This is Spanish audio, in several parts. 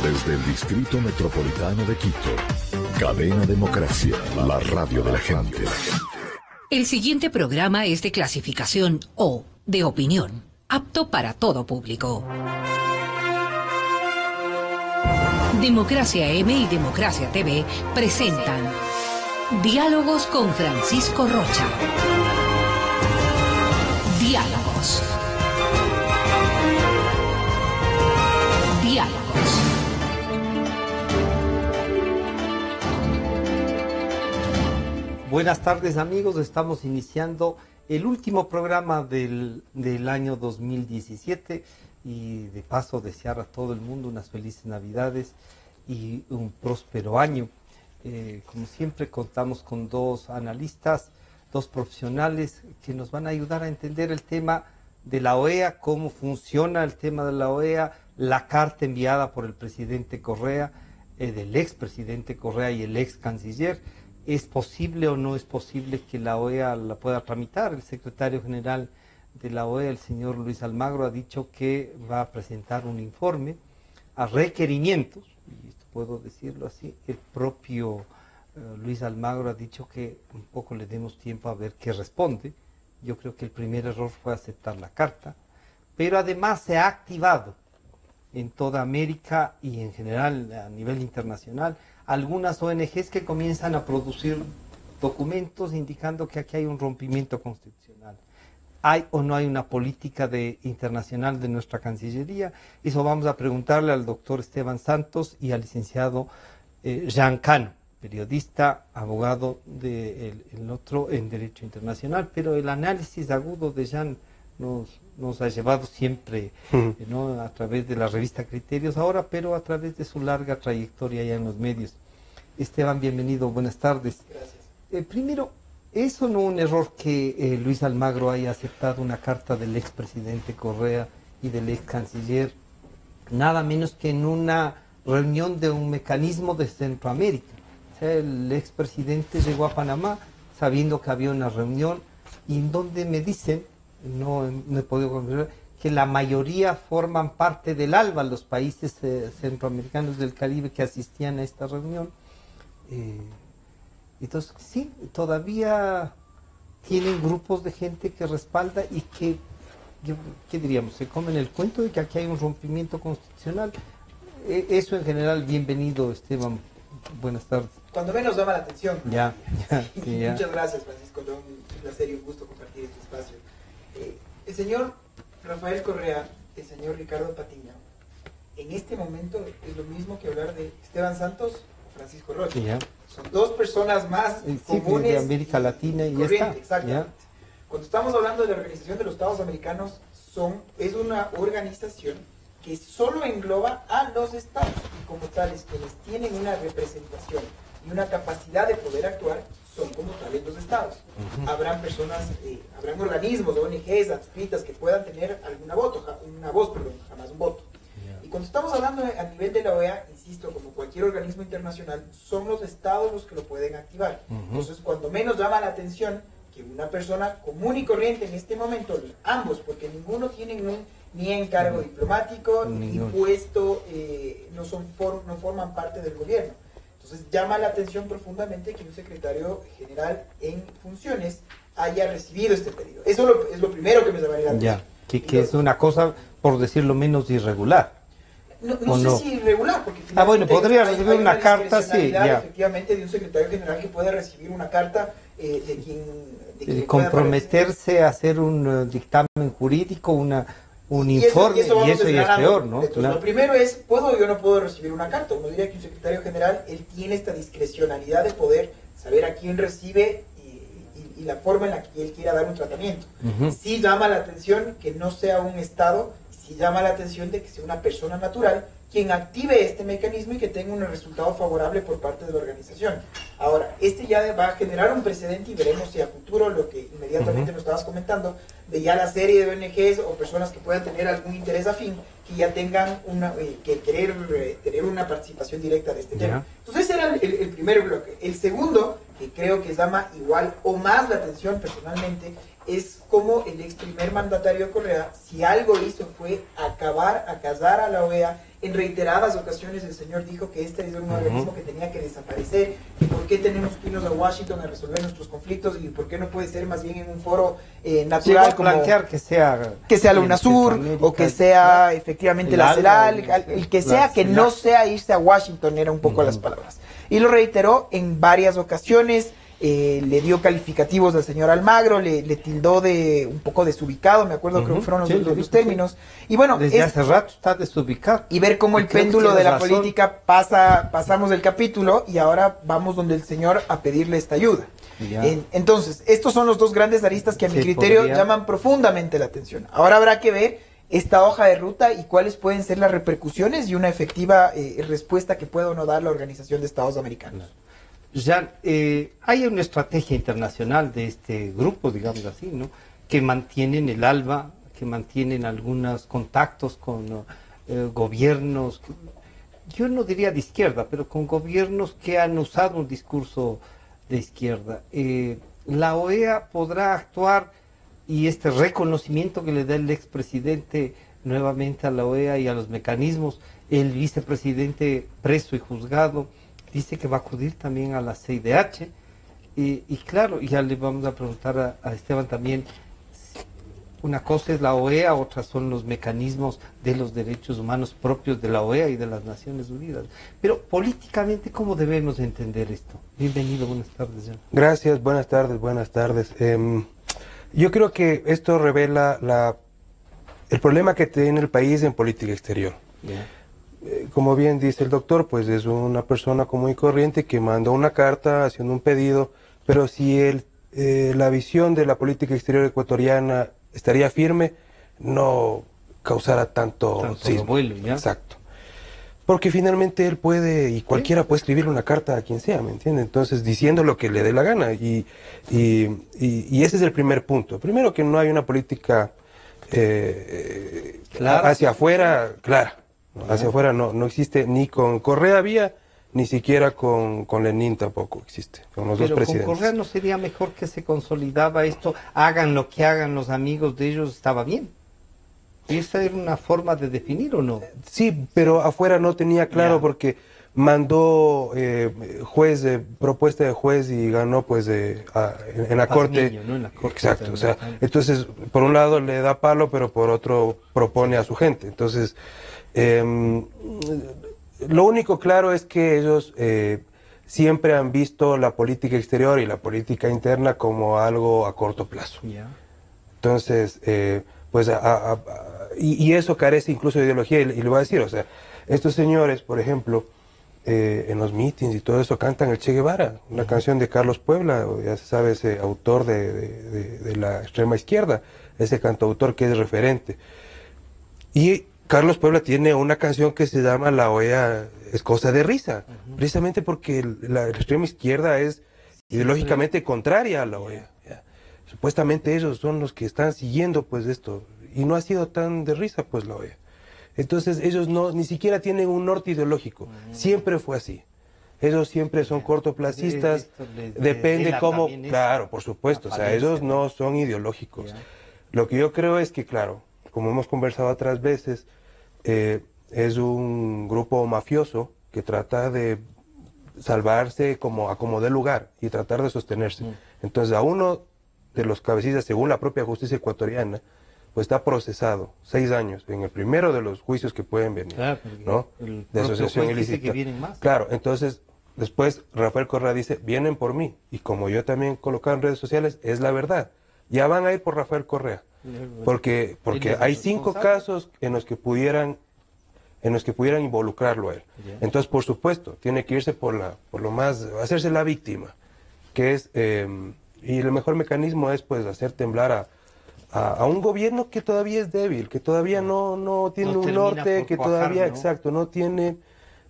Desde el Distrito Metropolitano de Quito, Cadena Democracia, la radio de la gente. El siguiente programa es de clasificación O, de opinión, apto para todo público. Democracia M y Democracia TV presentan Diálogos con Francisco Rocha. Diálogos. Diálogos. Buenas tardes, amigos, estamos iniciando el último programa del año 2017 y de paso desear a todo el mundo unas felices Navidades y un próspero año. Como siempre contamos con dos analistas, dos profesionales que nos van a ayudar a entender el tema de la OEA, cómo funciona el tema de la OEA, la carta enviada por el presidente Correa, del expresidente Correa y el ex canciller. ¿Es posible o no es posible que la OEA la pueda tramitar? El secretario general de la OEA, el señor Luis Almagro, ha dicho que va a presentar un informe a requerimientos, y esto puedo decirlo así, el propio Luis Almagro ha dicho que un poco le demos tiempo a ver qué responde. Yo creo que el primer error fue aceptar la carta, pero además se ha activado en toda América y en general a nivel internacional algunas ONGs que comienzan a producir documentos indicando que aquí hay un rompimiento constitucional. ¿Hay o no hay una política internacional de nuestra Cancillería? Eso vamos a preguntarle al doctor Esteban Santos y al licenciado Jean Cano, periodista, abogado el otro en Derecho Internacional, pero el análisis agudo de Jean nos ha llevado siempre, ¿no?, a través de la revista Criterios ahora, pero a través de su larga trayectoria ya en los medios. Esteban, bienvenido, buenas tardes. Gracias. Primero, ¿es o no un error que Luis Almagro haya aceptado una carta del expresidente Correa y del ex canciller, nada menos que en una reunión de un mecanismo de Centroamérica? O sea, el expresidente llegó a Panamá sabiendo que había una reunión y en donde me dicen, no he podido confirmar, que la mayoría forman parte del ALBA, los países centroamericanos del Caribe que asistían a esta reunión. Entonces, sí, todavía tienen grupos de gente que respalda y que, ¿qué diríamos? Se comen el cuento de que aquí hay un rompimiento constitucional. Eso en general, bienvenido, Esteban. Buenas tardes. Cuando menos llama la atención. Ya. Muchas gracias, Francisco. Un placer y un gusto compartir este espacio. El señor Rafael Correa, el señor Ricardo Patiño, en este momento es lo mismo que hablar de Esteban Santos o Francisco Rocha. Ya. Son dos personas más comunes de América Latina y corriente, está. exactamente. Ya. Cuando estamos hablando de la Organización de los Estados Americanos, es una organización que solo engloba a los estados y como tales quienes tienen una representación y una capacidad de poder actuar son como tales los estados. Habrán personas, habrán organismos, ONGs adscritas que puedan tener una voz, jamás un voto. Y cuando estamos hablando a nivel de la OEA, insisto, como cualquier organismo internacional, son los estados los que lo pueden activar. Entonces, cuando menos llama la atención que una persona común y corriente en este momento, ambos, porque ninguno tiene ni encargo diplomático, ni puesto, no forman parte del gobierno. Entonces llama la atención profundamente que un secretario general en funciones haya recibido este pedido. Eso es lo primero que me llamaría la atención. Ya, que es una cosa, por decirlo menos, irregular. No sé si irregular, porque bueno, podría recibir una carta, sí, ya. Efectivamente, de un secretario general que puede recibir una carta de quien comprometerse a hacer un dictamen jurídico, un informe, y eso ya es peor, ¿no? Claro. Lo primero es, ¿puedo o yo no puedo recibir una carta? Uno diría que un secretario general, él tiene esta discrecionalidad de poder saber a quién recibe y la forma en la que él quiera dar un tratamiento. Sí llama la atención que no sea un Estado, sí llama la atención de que sea una persona natural quien active este mecanismo y que tenga un resultado favorable por parte de la organización. Ahora, ya va a generar un precedente y veremos si a futuro, lo que inmediatamente nos estabas comentando, de ya la serie de ONGs o personas que puedan tener algún interés afín, que ya tengan tener una participación directa de este tema. Entonces ese era el primer bloque. El segundo, que creo que llama igual o más la atención personalmente, es como el ex primer mandatario Correa, si algo hizo fue acallar a la OEA. En reiteradas ocasiones el señor dijo que este es un organismo que tenía que desaparecer, y por qué tenemos que irnos a Washington a resolver nuestros conflictos, y por qué no puede ser más bien en un foro natural, como plantear que sea la UNASUR, o que sea efectivamente la CELAL, el que sea, que no sea irse a Washington, era un poco las palabras. Y lo reiteró en varias ocasiones. Le dio calificativos al señor Almagro, le tildó de un poco desubicado, me acuerdo, creo que fueron los términos. Y bueno, desde hace rato está desubicado. Y ver cómo el péndulo de la política pasamos del capítulo y ahora vamos donde el señor a pedirle esta ayuda. Entonces, estos son los dos grandes aristas que a mi criterio llaman profundamente la atención. Ahora habrá que ver esta hoja de ruta y cuáles pueden ser las repercusiones y una efectiva respuesta que pueda o no dar la Organización de Estados Americanos. Ya hay una estrategia internacional de este grupo, digamos así, ¿no? Que mantienen el ALBA, que mantienen algunos contactos con gobiernos, yo no diría de izquierda, pero con gobiernos que han usado un discurso de izquierda. La OEA podrá actuar, y este reconocimiento que le da el expresidente nuevamente a la OEA y a los mecanismos, el vicepresidente preso y juzgado, dice que va a acudir también a la CIDH, y claro, ya le vamos a preguntar a Esteban también, una cosa es la OEA, otra son los mecanismos de los derechos humanos propios de la OEA y de las Naciones Unidas. Pero políticamente, ¿cómo debemos entender esto? Bienvenido, buenas tardes. Jan. Gracias, buenas tardes, buenas tardes. Yo creo que esto revela el problema que tiene el país en política exterior. Yeah. Como bien dice el doctor, pues es una persona común y corriente que mandó una carta haciendo un pedido, pero si la visión de la política exterior ecuatoriana estaría firme, no causara tanto revuelo, ¿ya? Exacto. Porque finalmente él puede, y cualquiera puede escribirle una carta a quien sea, ¿me entiende? Entonces, diciendo lo que le dé la gana. Y ese es el primer punto. Primero, que no hay una política hacia afuera clara. Hacia afuera no existe, ni con Correa había, ni siquiera con Lenin tampoco existe, con los dos presidentes. ¿Con Correa no sería mejor que se consolidaba esto? Hagan lo que hagan los amigos de ellos, estaba bien. ¿Y esa era una forma de definir o no? Sí, pero afuera no tenía claro, porque mandó propuesta de juez y ganó pues en la corte. Niño, ¿no? En la corte. Exacto, o sea, entonces por un lado le da palo, pero por otro propone a su gente. Entonces, lo único claro es que ellos siempre han visto la política exterior y la política interna como algo a corto plazo. Yeah. Entonces, pues, y eso carece incluso de ideología, y le voy a decir, o sea, estos señores, por ejemplo, en los mítines y todo eso cantan el Che Guevara, una canción de Carlos Puebla, ya se sabe, ese autor de la extrema izquierda, ese cantautor que es referente. Y Carlos Puebla tiene una canción que se llama La OEA es cosa de risa, precisamente porque la extrema izquierda es ideológicamente contraria a la OEA. Supuestamente ellos son los que están siguiendo pues esto, y no ha sido tan de risa pues la OEA. Entonces ellos ni siquiera tienen un norte ideológico, siempre fue así. Ellos siempre son cortoplacistas, depende cómo, claro, por supuesto, o sea, ellos no son ideológicos. Lo que yo creo es que, claro, como hemos conversado otras veces, es un grupo mafioso que trata de salvarse como dé lugar y tratar de sostenerse. Entonces a uno de los cabecillas, según la propia justicia ecuatoriana, pues está procesado 6 años en el primero de los juicios que pueden venir, ¿no? De asociación ilícita. Claro, entonces después Rafael Correa dice, vienen por mí, y como yo también colocaba en redes sociales, es la verdad, ya van a ir por Rafael Correa, porque hay 5 casos en los que pudieran involucrarlo a él. Entonces, por supuesto, tiene que irse por lo más, hacerse la víctima, que es, y el mejor mecanismo es pues hacer temblar a un gobierno que todavía es débil, que todavía no tiene un norte, que todavía, exacto, no tiene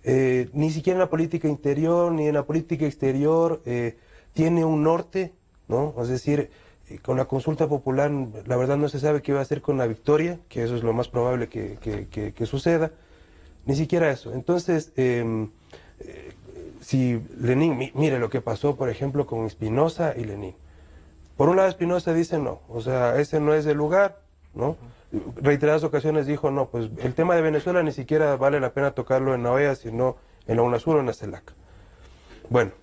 ni siquiera en la política interior, ni en la política exterior, tiene un norte, ¿no? Es decir, con la consulta popular, la verdad no se sabe qué va a hacer con la victoria, que eso es lo más probable que suceda, ni siquiera eso. Entonces, si Lenin, mire lo que pasó, por ejemplo, con Espinosa y Lenin. Por un lado Espinosa dice no, o sea, ese no es el lugar, ¿no? Reiteradas ocasiones dijo, no, pues el tema de Venezuela ni siquiera vale la pena tocarlo en la OEA, sino en la UNASUR o en la CELAC. Bueno,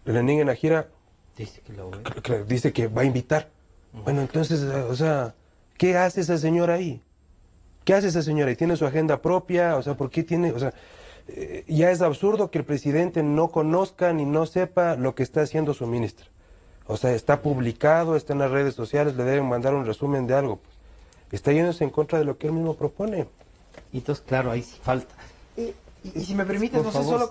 Lenín en la gira dice que va a invitar. Bueno, entonces, o sea, ¿qué hace esa señora ahí? ¿Qué hace esa señora ahí? ¿Tiene su agenda propia? O sea, ¿por qué tiene...? O sea, ya es absurdo que el presidente no conozca ni no sepa lo que está haciendo su ministra. O sea, está publicado, está en las redes sociales, le deben mandar un resumen de algo. Pues. Está yéndose en contra de lo que él mismo propone. Y entonces, claro, ahí sí falta. Y si me permites, no sé, solo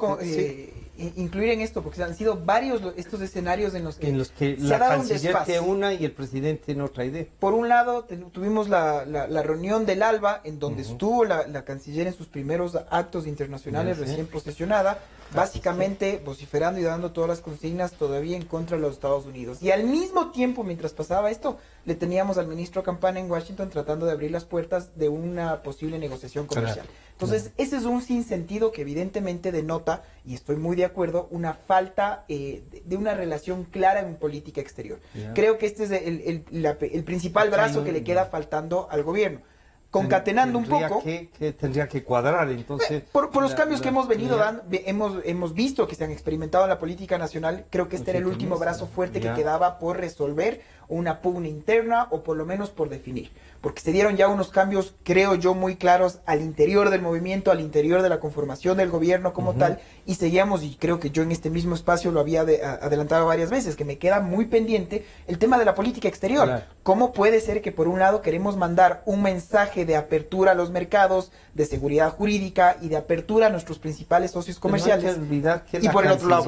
incluir en esto, porque han sido varios estos escenarios en los que se la ha dado un canciller desfase. tiene una y el presidente en otra idea. Por un lado, tuvimos la reunión del ALBA, en donde estuvo la canciller en sus primeros actos internacionales, recién posesionada, básicamente vociferando y dando todas las consignas todavía en contra de los Estados Unidos. Y al mismo tiempo, mientras pasaba esto, le teníamos al ministro Campana en Washington tratando de abrir las puertas de una posible negociación comercial. Entonces, ese es un sinsentido que evidentemente denota, y estoy muy de acuerdo, una falta de una relación clara en política exterior. Creo que este es el principal brazo que le queda faltando al gobierno. Concatenando un poco... tendría que cuadrar, entonces... Por los cambios que hemos venido dando, hemos visto que se han experimentado en la política nacional, creo que este era el último brazo fuerte que quedaba por resolver una pugna interna o por lo menos por definir. Porque se dieron ya unos cambios, creo yo, muy claros al interior del movimiento, al interior de la conformación del gobierno como tal, y seguíamos, y creo que yo en este mismo espacio lo había adelantado varias veces, que me queda muy pendiente el tema de la política exterior. Claro. ¿Cómo puede ser que por un lado queremos mandar un mensaje de apertura a los mercados, de seguridad jurídica y de apertura a nuestros principales socios comerciales? No hay que olvidar que y por el otro lado,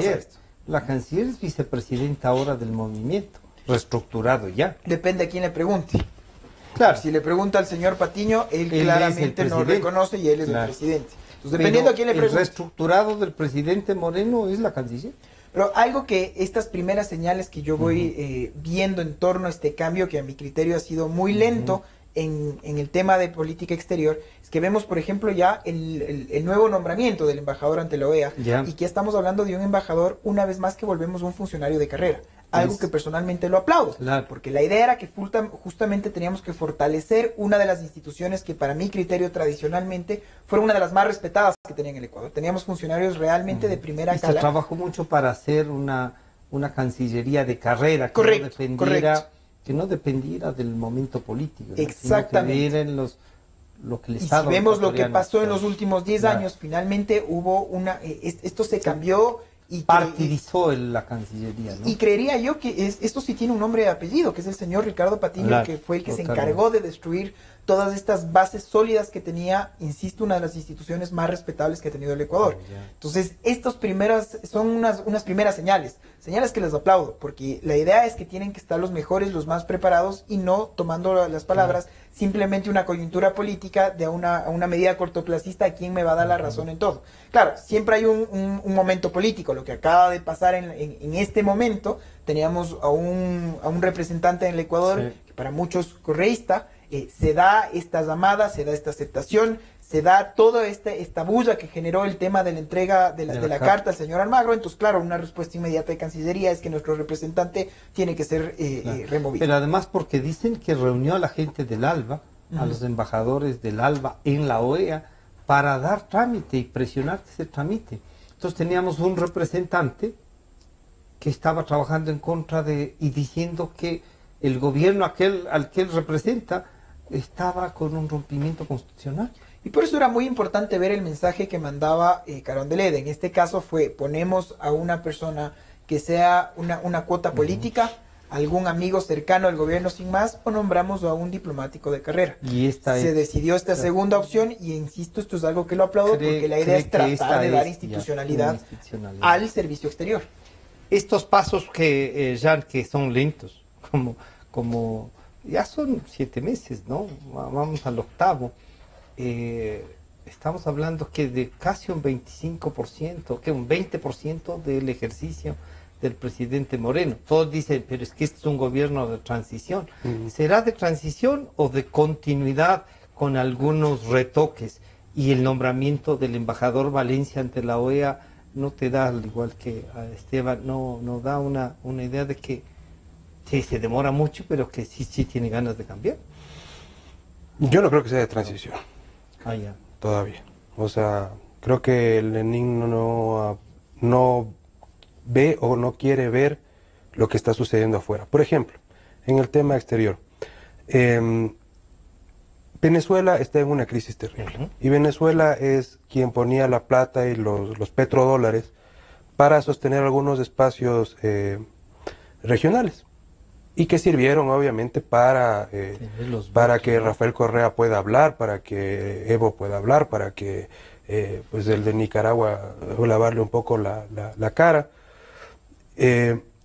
la canciller es vicepresidenta ahora del movimiento, reestructurado ya. Depende a quién le pregunte. Claro. Si le pregunta al señor Patiño, él claramente no reconoce y él es el presidente. Entonces, dependiendo a quién le pregunte. El reestructurado del presidente Moreno es la canciller. Pero algo que estas primeras señales que yo voy viendo en torno a este cambio, que a mi criterio ha sido muy lento en el tema de política exterior, es que vemos, por ejemplo, ya el nuevo nombramiento del embajador ante la OEA, y que estamos hablando de un embajador, una vez más, que volvemos a un funcionario de carrera. Algo que personalmente lo aplaudo, porque la idea era que justamente teníamos que fortalecer una de las instituciones que para mi criterio tradicionalmente fueron una de las más respetadas que tenía en el Ecuador. Teníamos funcionarios realmente de primera cala. Se trabajó mucho para hacer una cancillería de carrera que no dependiera del momento político, ¿no? Exactamente. Sino que vieran lo que el y Estado si vemos lo que pasó en los últimos 10 años, finalmente hubo esto se cambió. Y partidizó la Cancillería, ¿no? Y creería yo que esto sí tiene un nombre y apellido, que es el señor Ricardo Patiño, que fue el que se encargó de destruir todas estas bases sólidas que tenía, insisto, una de las instituciones más respetables que ha tenido el Ecuador. Entonces, estas primeras son unas primeras señales que les aplaudo, porque la idea es que tienen que estar los mejores, los más preparados, y no tomando las palabras simplemente una coyuntura política de una medida cortoplacista a quién me va a dar la razón en todo. Claro, siempre hay un momento político. Lo que acaba de pasar en este momento, teníamos a un representante en el Ecuador, que para muchos correísta, se da esta llamada, se da esta aceptación, se da toda esta bulla que generó el tema de la entrega de la carta al señor Almagro. Entonces, claro, una respuesta inmediata de Cancillería es que nuestro representante tiene que ser removido. Pero además porque dicen que reunió a la gente del ALBA, a los embajadores del ALBA en la OEA, para dar trámite y presionar que se tramite. Entonces teníamos un representante que estaba trabajando en contra y diciendo que el gobierno al que él representa estaba con un rompimiento constitucional. Y por eso era muy importante ver el mensaje que mandaba Carondelet. En este caso ponemos a una persona que sea una cuota política, algún amigo cercano al gobierno sin más, o nombramos a un diplomático de carrera. Y se decidió esta segunda opción, y insisto, esto es algo que lo aplaudo, porque la idea es tratar de dar institucionalidad al servicio exterior. Estos pasos que son lentos, como ya son 7 meses, ¿no? Vamos al 8º. Estamos hablando que de casi un 25%, que un 20% del ejercicio del presidente Moreno. Todos dicen, pero es que este es un gobierno de transición. ¿Será de transición o de continuidad con algunos retoques? Y el nombramiento del embajador Valencia ante la OEA no te da, al igual que a Esteban, no da una idea de que Sí, se demora mucho, pero que sí tiene ganas de cambiar. Yo no creo que sea de transición. Ah, ya. Todavía. O sea, creo que Lenin no ve o no quiere ver lo que está sucediendo afuera. Por ejemplo, en el tema exterior, Venezuela está en una crisis terrible. Y Venezuela es quien ponía la plata y los petrodólares para sostener algunos espacios regionales. Y que sirvieron obviamente para que Rafael Correa pueda hablar, para que Evo pueda hablar, para que pues el de Nicaragua lavarle un poco la cara.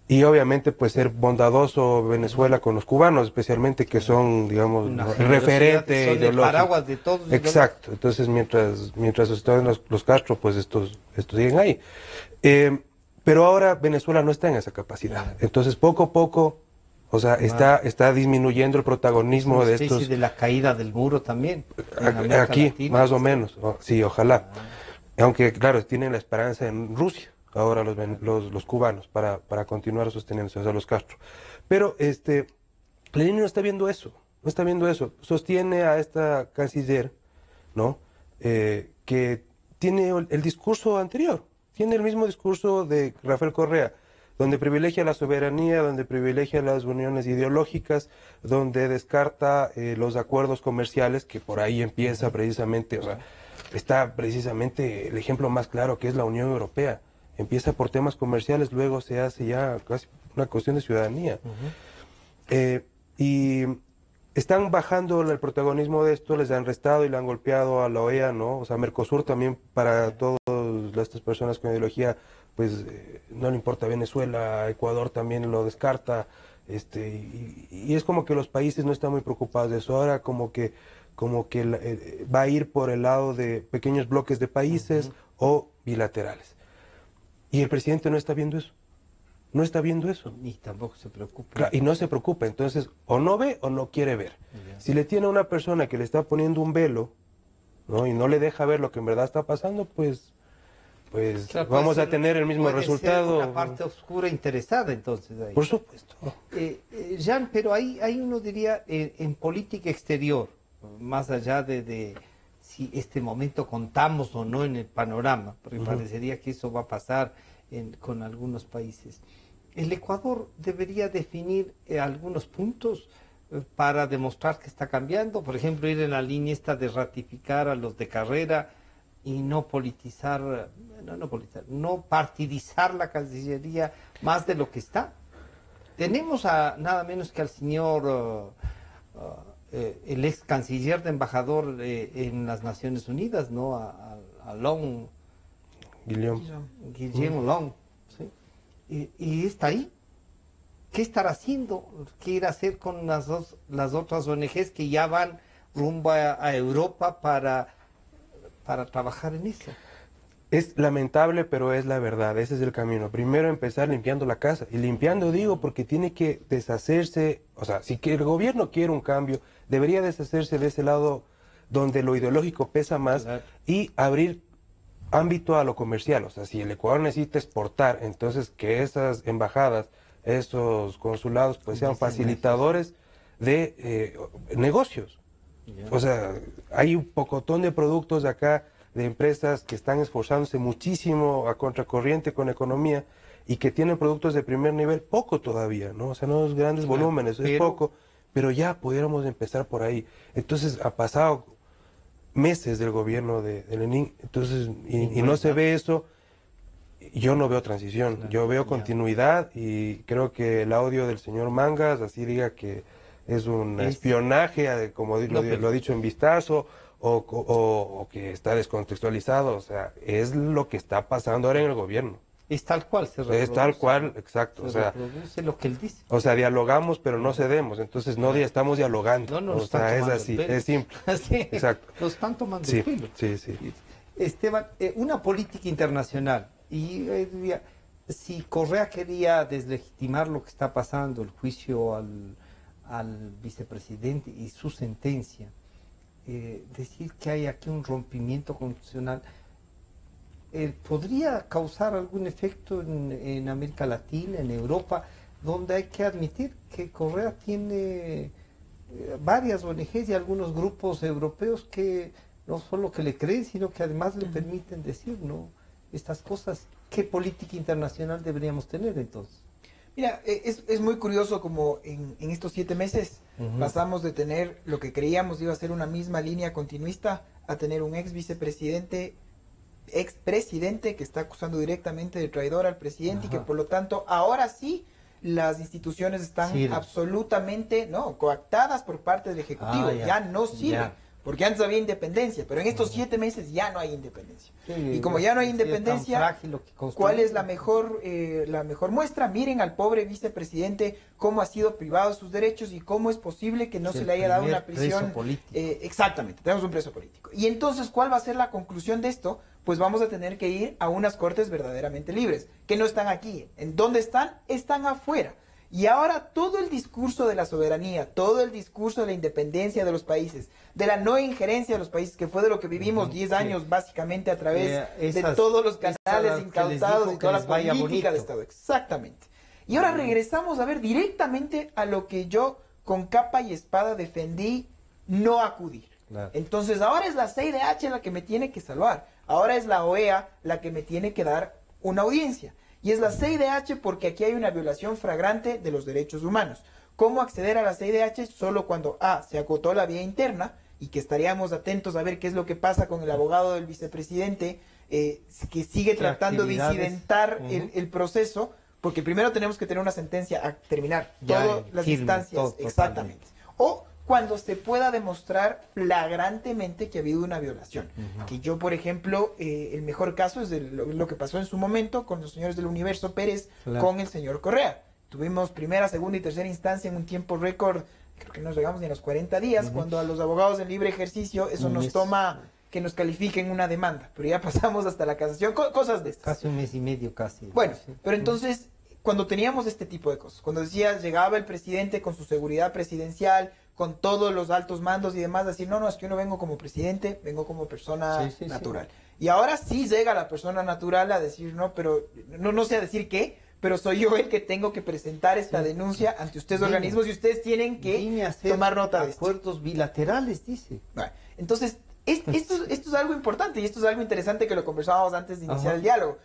Y obviamente pues ser bondadoso Venezuela con los cubanos, especialmente que son, digamos, el referente son ideológico. el paraguas de todos. Exacto. Entonces mientras están los Castro, pues estos siguen ahí. Pero ahora Venezuela no está en esa capacidad. Entonces poco a poco, o sea, está disminuyendo el protagonismo de estos. De la caída del muro también. Aquí, Latina, más o menos. Sí, ojalá. Aunque, claro, tienen la esperanza en Rusia, ahora los cubanos, para continuar sosteniéndose, o sea, los Castro. Pero Lenin no está viendo eso. No está viendo eso. Sostiene a esta canciller, ¿no? Que tiene el discurso anterior. Tiene el mismo discurso de Rafael Correa, donde privilegia la soberanía, donde privilegia las uniones ideológicas, donde descarta los acuerdos comerciales, que por ahí empieza precisamente, o sea, está precisamente el ejemplo más claro que es la Unión Europea. Empieza por temas comerciales, luego se hace ya casi una cuestión de ciudadanía. Y están bajando el protagonismo de esto, les han restado y le han golpeado a la OEA, ¿no? O sea, Mercosur también para todas estas personas con ideología, pues no le importa Venezuela, Ecuador también lo descarta, y es como que los países no están muy preocupados de eso. Ahora como que va a ir por el lado de pequeños bloques de países o bilaterales. Y el presidente no está viendo eso. No está viendo eso. Ni tampoco se preocupa. Claro, y no se preocupa. Entonces, o no ve o no quiere ver. Si le tiene a una persona que le está poniendo un velo, ¿no? Y no le deja ver lo que en verdad está pasando, pues claro, vamos a tener el mismo resultado. Una parte oscura interesada, entonces. Ahí. Por supuesto. Jean, pero ahí uno diría, en política exterior, más allá de si este momento contamos o no en el panorama, porque parecería que eso va a pasar con algunos países. El Ecuador debería definir algunos puntos para demostrar que está cambiando, por ejemplo, ir en la línea esta de ratificar a los de carrera y no politizar, no partidizar la Cancillería más de lo que está. Tenemos a nada menos que al señor, el ex canciller de embajador en las Naciones Unidas, ¿no? A Long. Guillaume Long, ¿sí? Y está ahí. ¿Qué estará haciendo? ¿Qué irá a hacer con las otras ONGs que ya van rumbo a Europa para trabajar en eso? Es lamentable, pero es la verdad, ese es el camino. Primero empezar limpiando la casa. Y limpiando digo porque tiene que deshacerse, o sea, si el gobierno quiere un cambio, debería deshacerse de ese lado donde lo ideológico pesa más, claro, y abrir ámbito a lo comercial. O sea, si el Ecuador necesita exportar, entonces que esas embajadas, esos consulados, pues sean facilitadores de negocios. O sea, hay un pocotón de productos de acá, de empresas que están esforzándose muchísimo a contracorriente con economía y que tienen productos de primer nivel, poco todavía, ¿no? O sea, no es grandes volúmenes, es poco, pero ya pudiéramos empezar por ahí. Entonces, ha pasado meses del gobierno de Lenin, entonces, y no se ve eso. Yo no veo transición, yo veo continuidad, y creo que el audio del señor Mangas, así diga que es un espionaje, como lo ha dicho en Vistazo, o que está descontextualizado, o sea, es lo que está pasando ahora en el gobierno. Es tal cual, es tal cual, exacto. Se reproduce lo que él dice. O sea, dialogamos, pero no cedemos, entonces no estamos dialogando. No, o sea, es así, es simple. Sí, exacto. Nos están tomando el pelo. Sí. Esteban, una política internacional, y si Correa quería deslegitimar lo que está pasando, el juicio al vicepresidente y su sentencia, decir que hay aquí un rompimiento constitucional, ¿podría causar algún efecto en América Latina, en Europa? donde hay que admitir que Correa tiene varias ONGs y algunos grupos europeos que no solo que le creen, sino que además le permiten decir, ¿no?, estas cosas. ¿Qué política internacional deberíamos tener entonces? Mira, es muy curioso como en estos 7 meses pasamos de tener lo que creíamos iba a ser una misma línea continuista a tener un expresidente que está acusando directamente de traidor al presidente y que por lo tanto ahora sí las instituciones están absolutamente coactadas por parte del Ejecutivo, ya no sirven. Porque antes había independencia, pero en estos 7 meses ya no hay independencia. Y como ya no hay independencia, ¿cuál es la mejor muestra? Miren al pobre vicepresidente cómo ha sido privado de sus derechos y cómo es posible que no se le haya dado una prisión. Exactamente, tenemos un preso político. Y entonces, ¿cuál va a ser la conclusión de esto? Pues vamos a tener que ir a unas cortes verdaderamente libres, que no están aquí. ¿En dónde están? Están afuera. Y ahora todo el discurso de la soberanía, todo el discurso de la independencia de los países, de la no injerencia de los países, que fue de lo que vivimos 10 años básicamente a través de todos los canales incautados y toda la política de Estado. Exactamente. Y ahora regresamos a ver directamente a lo que yo con capa y espada defendí no acudir. Entonces ahora es la CIDH la que me tiene que salvar. Ahora es la OEA la que me tiene que dar una audiencia. Y es la CIDH porque aquí hay una violación flagrante de los derechos humanos. ¿Cómo acceder a la CIDH? Solo cuando se agotó la vía interna y que estaríamos atentos a ver qué es lo que pasa con el abogado del vicepresidente que sigue tratando de incidentar el proceso, porque primero tenemos que tener una sentencia a terminar todas las instancias. Exactamente. O cuando se pueda demostrar flagrantemente que ha habido una violación. Que yo, por ejemplo, el mejor caso es lo que pasó en su momento con los señores del Universo Pérez, con el señor Correa. Tuvimos primera, segunda y tercera instancia en un tiempo récord, creo que no llegamos ni a los 40 días, cuando a los abogados en libre ejercicio eso nos toma que nos califiquen una demanda, pero ya pasamos hasta la casación, cosas de estas. Casi un mes y medio, casi. Bueno, pero entonces, cuando teníamos este tipo de cosas, cuando decías, llegaba el presidente con su seguridad presidencial, con todos los altos mandos y demás, decir, no, es que yo no vengo como presidente, vengo como persona natural. Y ahora sí llega la persona natural a decir, no, pero no sé a decir qué, pero soy yo el que tengo que presentar esta denuncia ante ustedes organismos y ustedes tienen que tomar nota de esto. Acuerdos bilaterales, dice. Bueno, entonces, esto es algo importante y esto es algo interesante que lo conversábamos antes de iniciar el diálogo.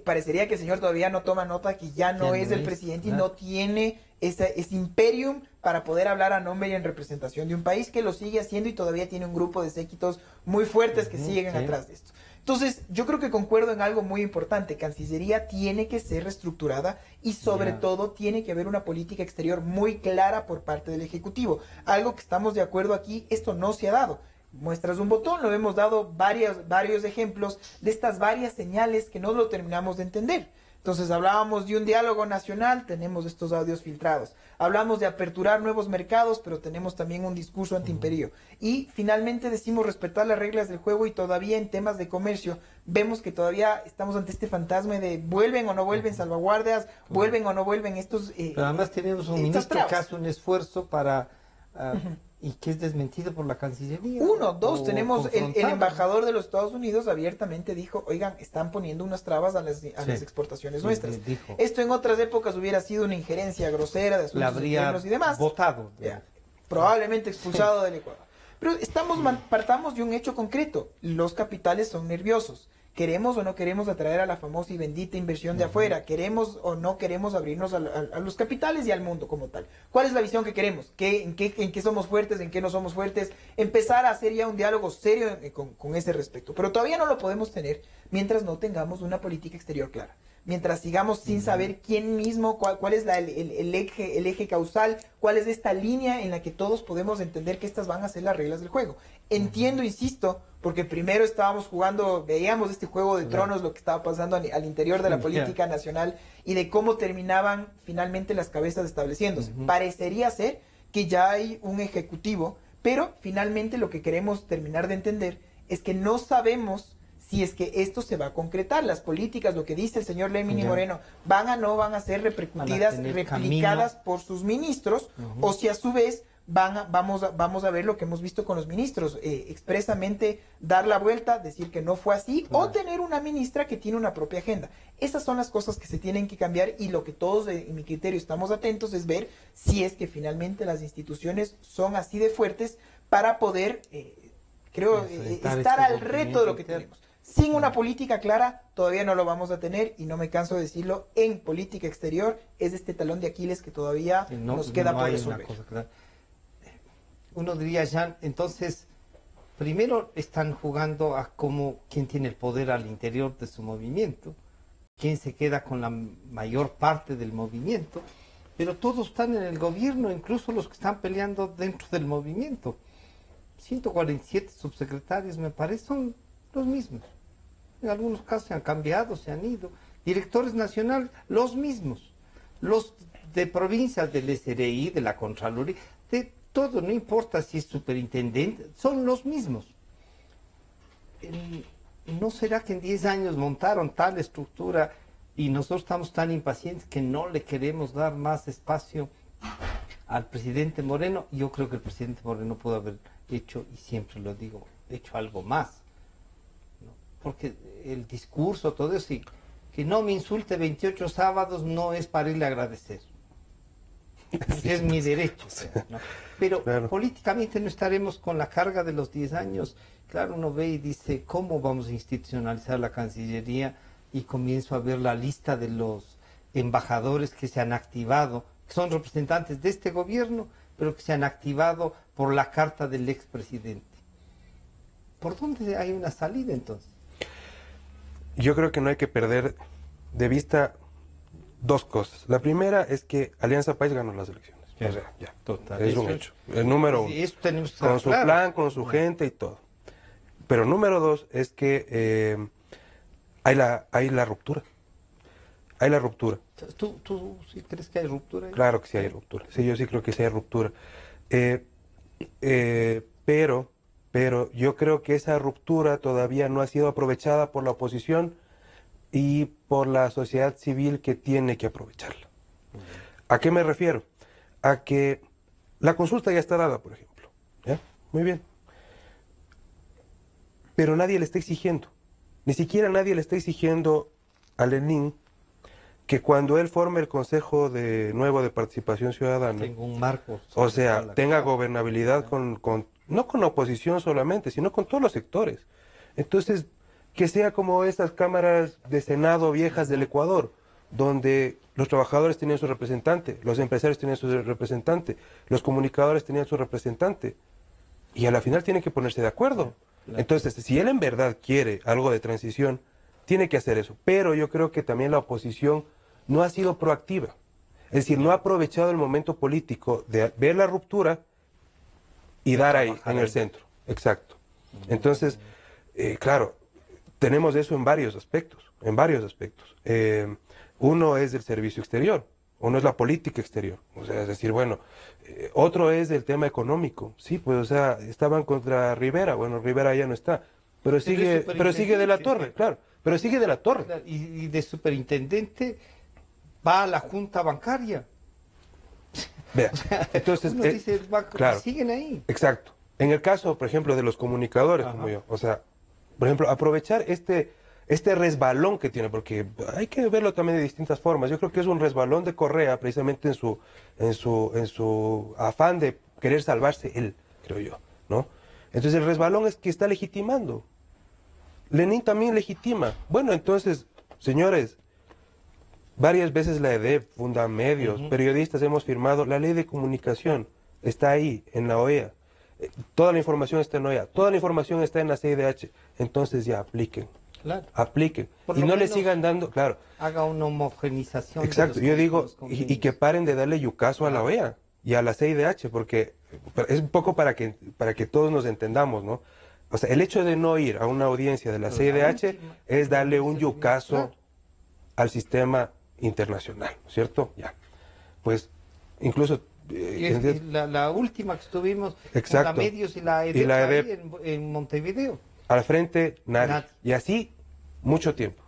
Parecería que el señor todavía no toma nota que ya no es el presidente y no tiene ese imperium para poder hablar a nombre y en representación de un país que lo sigue haciendo y todavía tiene un grupo de séquitos muy fuertes que siguen atrás de esto. Entonces, yo creo que concuerdo en algo muy importante. Cancillería tiene que ser reestructurada y sobre todo tiene que haber una política exterior muy clara por parte del Ejecutivo. Algo que estamos de acuerdo aquí, esto no se ha dado. Muestras un botón, lo hemos dado varios ejemplos de estas varias señales que no lo terminamos de entender. Entonces hablábamos de un diálogo nacional, tenemos estos audios filtrados. Hablamos de aperturar nuevos mercados, pero tenemos también un discurso antiimperio. Y finalmente decimos respetar las reglas del juego y todavía en temas de comercio vemos que todavía estamos ante este fantasma de vuelven o no vuelven salvaguardias, vuelven o no vuelven estos... pero además tenemos un ministro que hace un esfuerzo para... y que es desmentido por la Cancillería. Dos, tenemos el embajador de los Estados Unidos abiertamente dijo, oigan, están poniendo unas trabas a las exportaciones nuestras. Esto en otras épocas hubiera sido una injerencia grosera de asuntos internos y demás. Votado. Probablemente expulsado del Ecuador. Pero partamos de un hecho concreto. Los capitales son nerviosos. ¿Queremos o no queremos atraer a la famosa y bendita inversión de afuera? ¿Queremos o no queremos abrirnos a los capitales y al mundo como tal? ¿Cuál es la visión que queremos? ¿En qué somos fuertes? ¿En qué no somos fuertes? Empezar a hacer ya un diálogo serio con ese respecto. Pero todavía no lo podemos tener mientras no tengamos una política exterior clara. Mientras sigamos sin saber quién mismo, cuál es el eje causal, cuál es esta línea en la que todos podemos entender que estas van a ser las reglas del juego. Entiendo, insisto, porque primero estábamos jugando, veíamos este Juego de Tronos, lo que estaba pasando al interior de la política nacional y de cómo terminaban finalmente las cabezas estableciéndose. Parecería ser que ya hay un ejecutivo, pero finalmente lo que queremos terminar de entender es que no sabemos si es que esto se va a concretar. Las políticas, lo que dice el señor Lemini Moreno, van a ser repercutidas, replicadas por sus ministros, o si a su vez vamos a ver lo que hemos visto con los ministros, expresamente dar la vuelta, decir que no fue así, o tener una ministra que tiene una propia agenda. Esas son las cosas que se tienen que cambiar, y lo que todos, en mi criterio, estamos atentos es ver si es que finalmente las instituciones son así de fuertes para poder, estar al reto de lo que tenemos. Sin una política clara, todavía no lo vamos a tener, y no me canso de decirlo, en política exterior es este talón de Aquiles que todavía nos queda por resolver. Uno diría, Jan, entonces, primero están jugando a quién tiene el poder al interior de su movimiento, quién se queda con la mayor parte del movimiento, pero todos están en el gobierno, incluso los que están peleando dentro del movimiento. 147 subsecretarios, me parece, son los mismos. En algunos casos se han cambiado, se han ido. Directores nacionales, los mismos. Los de provincias, del SRI, de la Contraloría, de todo, no importa si es superintendente, son los mismos. ¿No será que en 10 años montaron tal estructura y nosotros estamos tan impacientes que no le queremos dar más espacio al presidente Moreno? Yo creo que el presidente Moreno pudo haber hecho, y siempre lo digo, hecho algo más, ¿no? Porque el discurso, todo eso, que no me insulte 28 sábados, no es para irle a agradecer. Es mi derecho, ¿no? Pero claro, políticamente no estaremos con la carga de los 10 años. Claro, uno ve y dice, ¿cómo vamos a institucionalizar la Cancillería? Y comienzo a ver la lista de los embajadores que se han activado, que son representantes de este gobierno, pero que se han activado por la carta del expresidente. ¿Por dónde hay una salida entonces? Yo creo que no hay que perder de vista dos cosas. La primera es que Alianza País ganó las elecciones. O sea, ya, total, es un hecho. El número uno. Con su plan, con su gente y todo. Pero número dos es que hay la ruptura. Hay la ruptura. ¿Tú sí crees que hay ruptura? Claro que sí hay ruptura. Sí, yo sí creo que sí hay ruptura. Pero yo creo que esa ruptura todavía no ha sido aprovechada por la oposición y por la sociedad civil, que tiene que aprovecharla. ¿A qué me refiero? A que la consulta ya está dada, por ejemplo. ¿Ya? Muy bien. Pero nadie le está exigiendo. Ni siquiera nadie le está exigiendo a Lenín que cuando él forme el Consejo Nuevo de Participación Ciudadana, tenga un marco, o sea, tenga gobernabilidad no con la oposición solamente, sino con todos los sectores. Entonces, que sea como esas cámaras de Senado viejas del Ecuador, donde los trabajadores tenían su representante, los empresarios tenían su representante, los comunicadores tenían su representante, y a la final tienen que ponerse de acuerdo. Entonces, si él en verdad quiere algo de transición, tiene que hacer eso. Pero yo creo que también la oposición no ha sido proactiva. Es decir, no ha aprovechado el momento político de ver la ruptura y dar ahí, en el centro. Exacto. Entonces, claro, tenemos eso en varios aspectos. Uno es el servicio exterior, uno es la política exterior. O sea, es decir, bueno, otro es el tema económico. Sí, pues, o sea, estaban contra Rivera. Bueno, Rivera ya no está. Pero sigue de la Torre, claro. Pero sigue de la Torre. Y de superintendente va a la junta bancaria. Vea, entonces, dice, claro, siguen ahí. Exacto. En el caso, por ejemplo, de los comunicadores, como yo, o sea, por ejemplo, aprovechar este resbalón que tiene, porque hay que verlo también de distintas formas. Yo creo que es un resbalón de Correa, precisamente en su afán de querer salvarse él, creo yo, ¿no? Entonces el resbalón es que está legitimando. Lenín también legitima. Bueno, entonces, señores, varias veces la EDEP, Fundamedios, periodistas hemos firmado la ley de comunicación. Está ahí, en la OEA. Toda la información está en OEA. Toda la información está en la CIDH. Entonces ya apliquen. Claro. Apliquen. Y no le sigan dando, claro. Haga una homogenización. Exacto. Yo digo, y que paren de darle yucazo a la OEA y a la CIDH, porque es un poco para que todos nos entendamos, ¿no? O sea, el hecho de no ir a una audiencia de la CIDH es darle un yucazo al sistema internacional, ¿cierto? Ya. Pues, incluso... la última que estuvimos, exacto, con la Medios y la EDEP, en Montevideo. Al frente, nadie. Y así, mucho tiempo,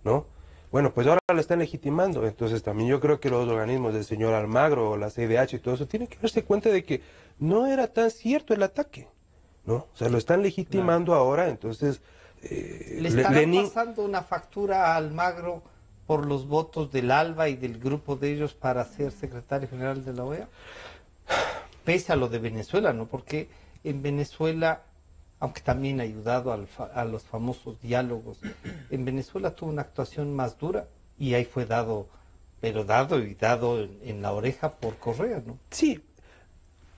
¿no? Bueno, pues ahora lo están legitimando. Entonces también yo creo que los organismos del señor Almagro, o la CIDH y todo eso, tienen que darse cuenta de que no era tan cierto el ataque, ¿no? O sea, lo están legitimando ahora, entonces... ¿Le estarán pasando una factura a Almagro por los votos del ALBA y del grupo de ellos para ser secretario general de la OEA? Pese a lo de Venezuela, ¿no? Porque en Venezuela, aunque también ha ayudado a los famosos diálogos, en Venezuela tuvo una actuación más dura y ahí fue dado, pero dado en la oreja por Correa, ¿no? Sí,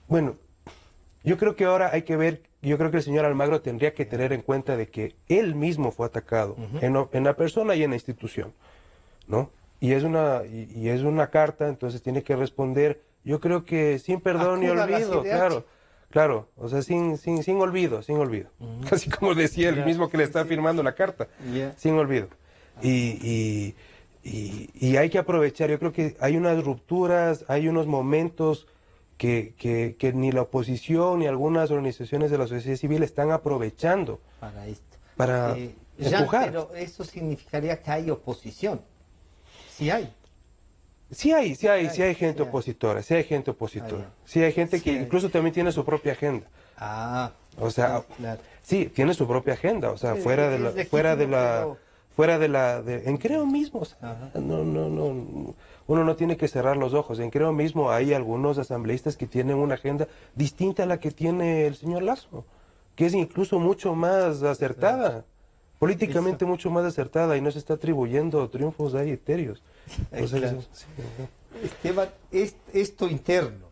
bueno, yo creo que ahora hay que ver, yo creo que el señor Almagro tendría que tener en cuenta de que él mismo fue atacado, en la persona y en la institución, ¿no? Y es una carta, entonces tiene que responder, yo creo que sin perdón ni olvido, claro, o sea, sin olvido, casi como decía el mismo que le está firmando la carta, sin olvido. Y hay que aprovechar, yo creo que hay unas rupturas, hay unos momentos que ni la oposición ni algunas organizaciones de la sociedad civil están aprovechando para esto. Para empujar. Pero eso significaría que hay oposición. Sí hay. Sí hay gente opositora, sí hay gente que incluso también tiene su propia agenda. O sea, claro. Sí, tiene su propia agenda, o sea, fuera de la, en Creo mismo, o sea, no, uno no tiene que cerrar los ojos. En Creo mismo hay algunos asambleístas que tienen una agenda distinta a la que tiene el señor Lazo, que es incluso mucho más acertada, políticamente mucho más acertada, y no se está atribuyendo triunfos ahí etéreos. Claro. Esteban, esto interno,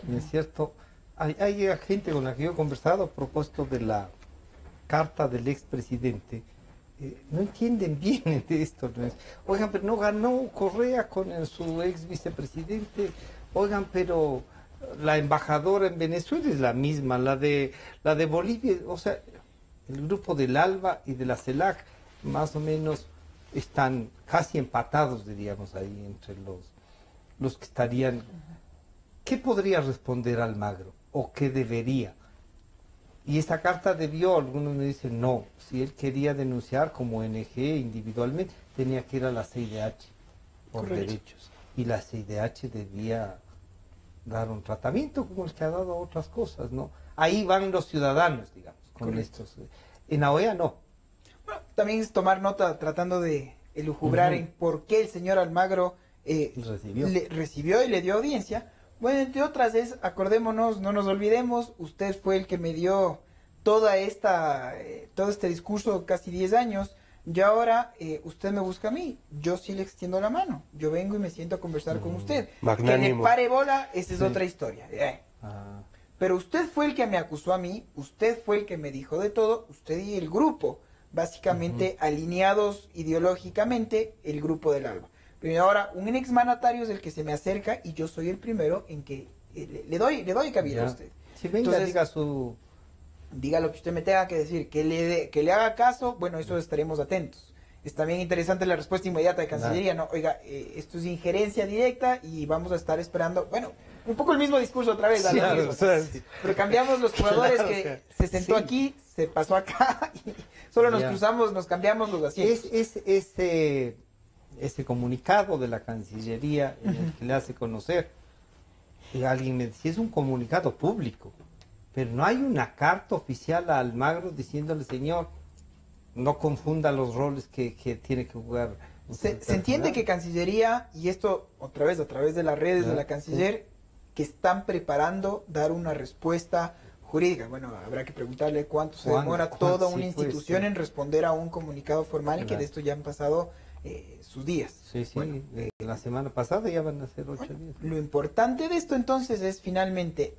¿no es cierto? Hay gente con la que yo he conversado a propósito de la carta del expresidente. No entienden bien de esto, ¿no? Oigan, pero no ganó Correa con su ex vicepresidente. Oigan, pero la embajadora en Venezuela es la misma, la de Bolivia, o sea, el grupo del ALBA y de la CELAC más o menos están casi empatados, diríamos, ahí entre los que estarían. ¿Qué podría responder Almagro? ¿O qué debería? Y esta carta debió, algunos me dicen, no, si él quería denunciar como ONG individualmente, tenía que ir a la CIDH por derechos. Y la CIDH debía dar un tratamiento como el que ha dado a otras cosas, ¿no? Ahí van los ciudadanos, digamos, con estos. En la OEA no. Bueno, también es tomar nota tratando de elucubrar en por qué el señor Almagro recibió y le dio audiencia. Bueno, entre otras es, acordémonos, no nos olvidemos, usted fue el que me dio todo este discurso casi 10 años, y ahora usted me busca a mí, yo sí le extiendo la mano, yo vengo y me siento a conversar con usted. Magnánimo. Que le pare bola, esa es otra historia. Pero usted fue el que me acusó a mí, usted fue el que me dijo de todo, usted y el grupo, básicamente alineados ideológicamente, el grupo del ALBA. Pero ahora, un exmandatario es el que se me acerca y yo soy el primero en que le doy cabida a usted. Si venga, entonces, diga lo que usted me tenga que decir, que le haga caso, bueno, eso estaremos atentos. Es también interesante la respuesta inmediata de Cancillería, ¿no? Oiga, esto es injerencia directa y vamos a estar esperando, bueno, un poco el mismo discurso otra vez, pero cambiamos los jugadores se sentó aquí, se pasó acá, y solo nos cruzamos, nos cambiamos los asientos. Ese comunicado de la Cancillería en el que le hace conocer, alguien me decía, es un comunicado público, pero no hay una carta oficial a Almagro diciéndole, señor, no confunda los roles que tiene que jugar. Se entiende que Cancillería, y esto otra vez a través de las redes de la Canciller, que están preparando dar una respuesta jurídica. Bueno, habrá que preguntarle cuánto se demora toda una institución en responder a un comunicado formal, que de esto ya han pasado sus días. Bueno, la semana pasada ya van a ser 8 días. Lo importante de esto entonces es finalmente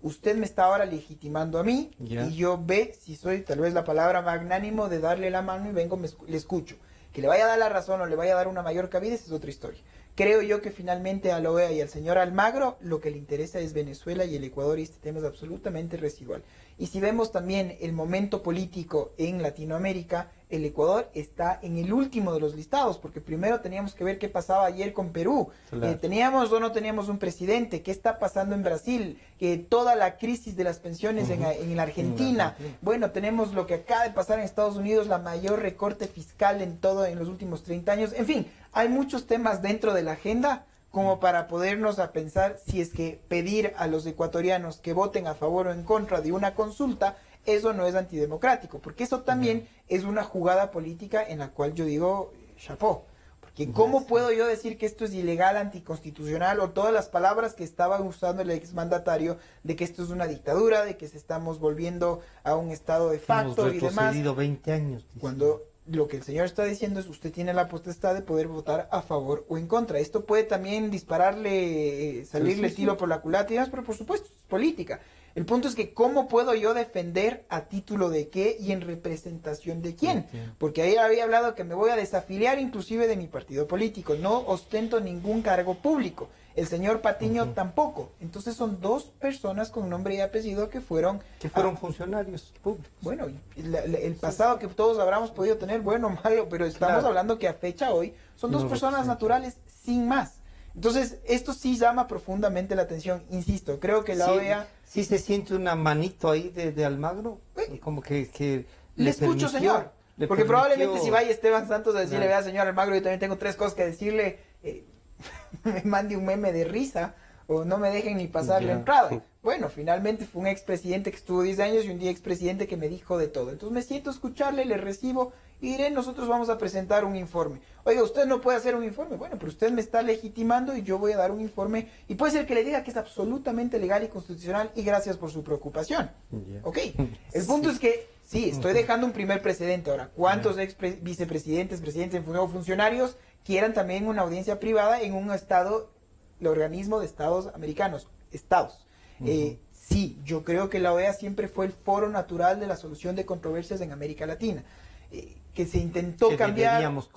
usted me está ahora legitimando a mí, y yo si soy tal vez la palabra magnánimo de darle la mano y vengo, le escucho. Que le vaya a dar la razón o le vaya a dar una mayor cabida, esa es otra historia. Creo yo que finalmente a la OEA y al señor Almagro lo que le interesa es Venezuela y el Ecuador, y este tema es absolutamente residual. Y si vemos también el momento político en Latinoamérica, el Ecuador está en el último de los listados, porque primero teníamos que ver qué pasaba ayer con Perú. Claro. ¿Teníamos o no teníamos un presidente? ¿Qué está pasando en Brasil? Toda la crisis de las pensiones en la Argentina. Bueno, tenemos lo que acaba de pasar en Estados Unidos, la mayor recorte fiscal en los últimos 30 años. En fin, hay muchos temas dentro de la agenda como para podernos a pensar si es que pedir a los ecuatorianos que voten a favor o en contra de una consulta, eso no es antidemocrático, porque eso también es una jugada política en la cual yo digo, chapó. Porque ¿cómo puedo yo decir que esto es ilegal, anticonstitucional, o todas las palabras que estaba usando el exmandatario de que esto es una dictadura, de que se estamos volviendo a un estado de facto y demás? 20 años. Dice. Cuando lo que el señor está diciendo es usted tiene la potestad de poder votar a favor o en contra. Esto puede también dispararle, salirle tiro por la culata y demás, pero por supuesto es política. El punto es que ¿cómo puedo yo defender a título de qué y en representación de quién? Porque ahí había hablado que me voy a desafiliar inclusive de mi partido político. No ostento ningún cargo público. El señor Patiño tampoco. Entonces son dos personas con nombre y apellido que fueron funcionarios públicos. Bueno, el pasado que todos habremos podido tener, bueno o malo, pero estamos hablando que a fecha hoy son dos personas naturales sin más. Entonces, esto sí llama profundamente la atención, insisto, creo que la OEA... Sí se siente una manito ahí de Almagro, como que le escucho, señor, porque probablemente si vaya Esteban Santos a decirle, vea señor Almagro, yo también tengo 3 cosas que decirle, me mande un meme de risa, o no me dejen ni pasar la entrada. Bueno, finalmente fue un expresidente que estuvo 10 años y un día expresidente que me dijo de todo. Entonces me siento a escucharle, le recibo y diré, nosotros vamos a presentar un informe. Oiga, usted no puede hacer un informe. Bueno, pero usted me está legitimando y yo voy a dar un informe. Y puede ser que le diga que es absolutamente legal y constitucional y gracias por su preocupación. Ok, el punto es que sí, estoy dejando un primer precedente. Ahora, ¿cuántos vicepresidentes, presidentes o funcionarios quieran también una audiencia privada en un estado, el organismo de Estados americanos? Estados. Sí, yo creo que la OEA siempre fue el foro natural de la solución de controversias en América Latina. Que se intentó cambiar. Deberíamos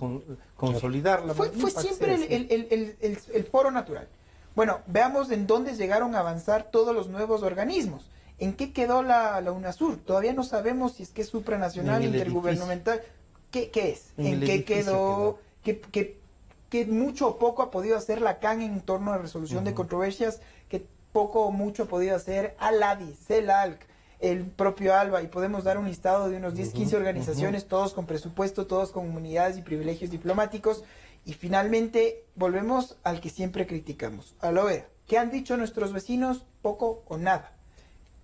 consolidarla. Fue siempre el foro natural. Bueno, veamos en dónde llegaron a avanzar todos los nuevos organismos. ¿En qué quedó la UNASUR? Todavía no sabemos si es que es supranacional, intergubernamental. ¿Qué es? ¿En qué quedó? ¿Qué mucho o poco ha podido hacer la CAN en torno a la resolución de controversias? ¿Qué poco o mucho ha podido hacer ALADI, CELALC, el propio ALBA? Y podemos dar un listado de unos 10, 15 organizaciones, todos con presupuesto, todos con inmunidades y privilegios diplomáticos. Y finalmente volvemos al que siempre criticamos, a la OEA. ¿Qué han dicho nuestros vecinos? Poco o nada.